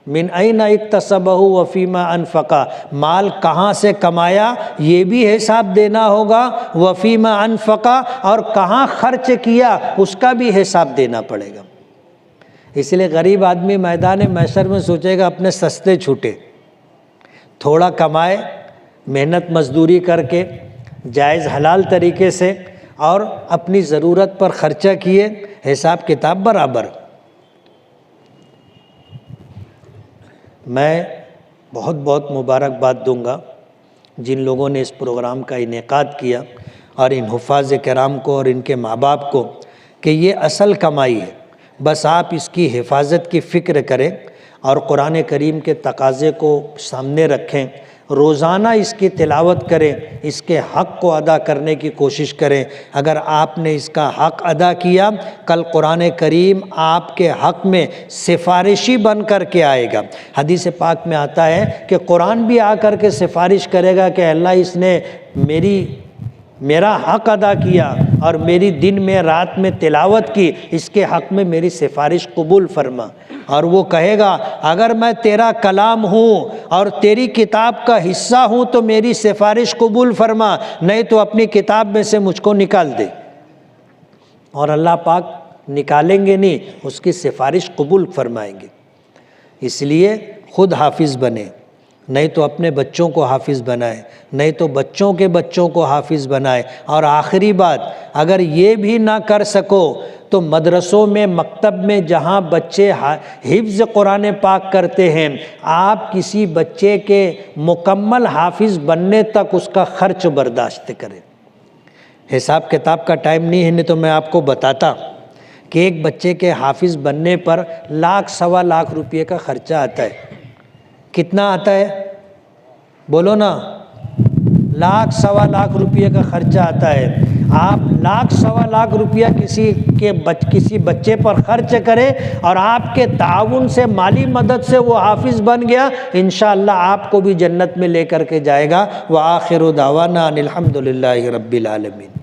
من این اکتسبہ وفیما انفقا، مال کہاں سے کمایا یہ بھی حساب دینا ہوگا، وفیما انفقا، اور کہاں خرچ کیا اس کا بھی حساب دینا پڑے گا۔ اس لیے غریب آدمی میدان محشر میں سوچے گا اپنے سستے چھوٹے، تھوڑا کمائے محنت مزدوری کر کے جائز حلال طریقے سے اور اپنی ضرورت پر خرچہ کیے، حساب کتاب برابر۔ میں بہت بہت مبارکباد دوں گا جن لوگوں نے اس پروگرام کا انعقاد کیا اور ان حفاظ کرام کو اور ان کے ماں باپ کو، کہ یہ اصل کمائی ہے، بس آپ اس کی حفاظت کی فکر کریں اور قرآن کریم کے تقاضے کو سامنے رکھیں، روزانہ اس کی تلاوت کریں، اس کے حق کو ادا کرنے کی کوشش کریں۔ اگر آپ نے اس کا حق ادا کیا، کل قرآن کریم آپ کے حق میں سفارشی بن کر کے آئے گا۔ حدیث پاک میں آتا ہے کہ قرآن بھی آ کر کے سفارش کرے گا کہ اللہ اس نے میری میرا حق ادا کیا اور میری دن میں رات میں تلاوت کی، اس کے حق میں میری سفارش قبول فرما۔ اور وہ کہے گا اگر میں تیرا کلام ہوں اور تیری کتاب کا حصہ ہوں تو میری سفارش قبول فرما، نہیں تو اپنی کتاب میں سے مجھ کو نکال دے۔ اور اللہ پاک نکالیں گے نہیں، اس کی سفارش قبول فرمائیں گے۔ اس لیے خود حافظ بنے، نہیں تو اپنے بچوں کو حافظ بنائے، نہیں تو بچوں کے بچوں کو حافظ بنائے۔ اور آخری بات، اگر یہ بھی نہ کر سکو تو مدرسوں میں، مکتب میں جہاں بچے حفظ قرآن پاک کرتے ہیں، آپ کسی بچے کے مکمل حافظ بننے تک اس کا خرچ برداشت کریں۔ حساب کتاب کا ٹائم نہیں ہے، نہیں تو میں آپ کو بتاتا کہ ایک بچے کے حافظ بننے پر 1,00,000 سوا لاکھ روپے کا خرچہ آتا ہے۔ کتنا آتا ہے بولو نا؟ 1,00,000 سوا لاکھ روپے کا خرچہ آتا ہے۔ آپ 1,00,000 سوا لاکھ روپیہ کسی بچے پر خرچ کریں اور آپ کے تعاون سے، مالی مدد سے وہ حافظ بن گیا، انشاءاللہ آپ کو بھی جنت میں لے کر کے جائے گا۔ وآخر دعوانا ان الحمد للہ رب العالمین۔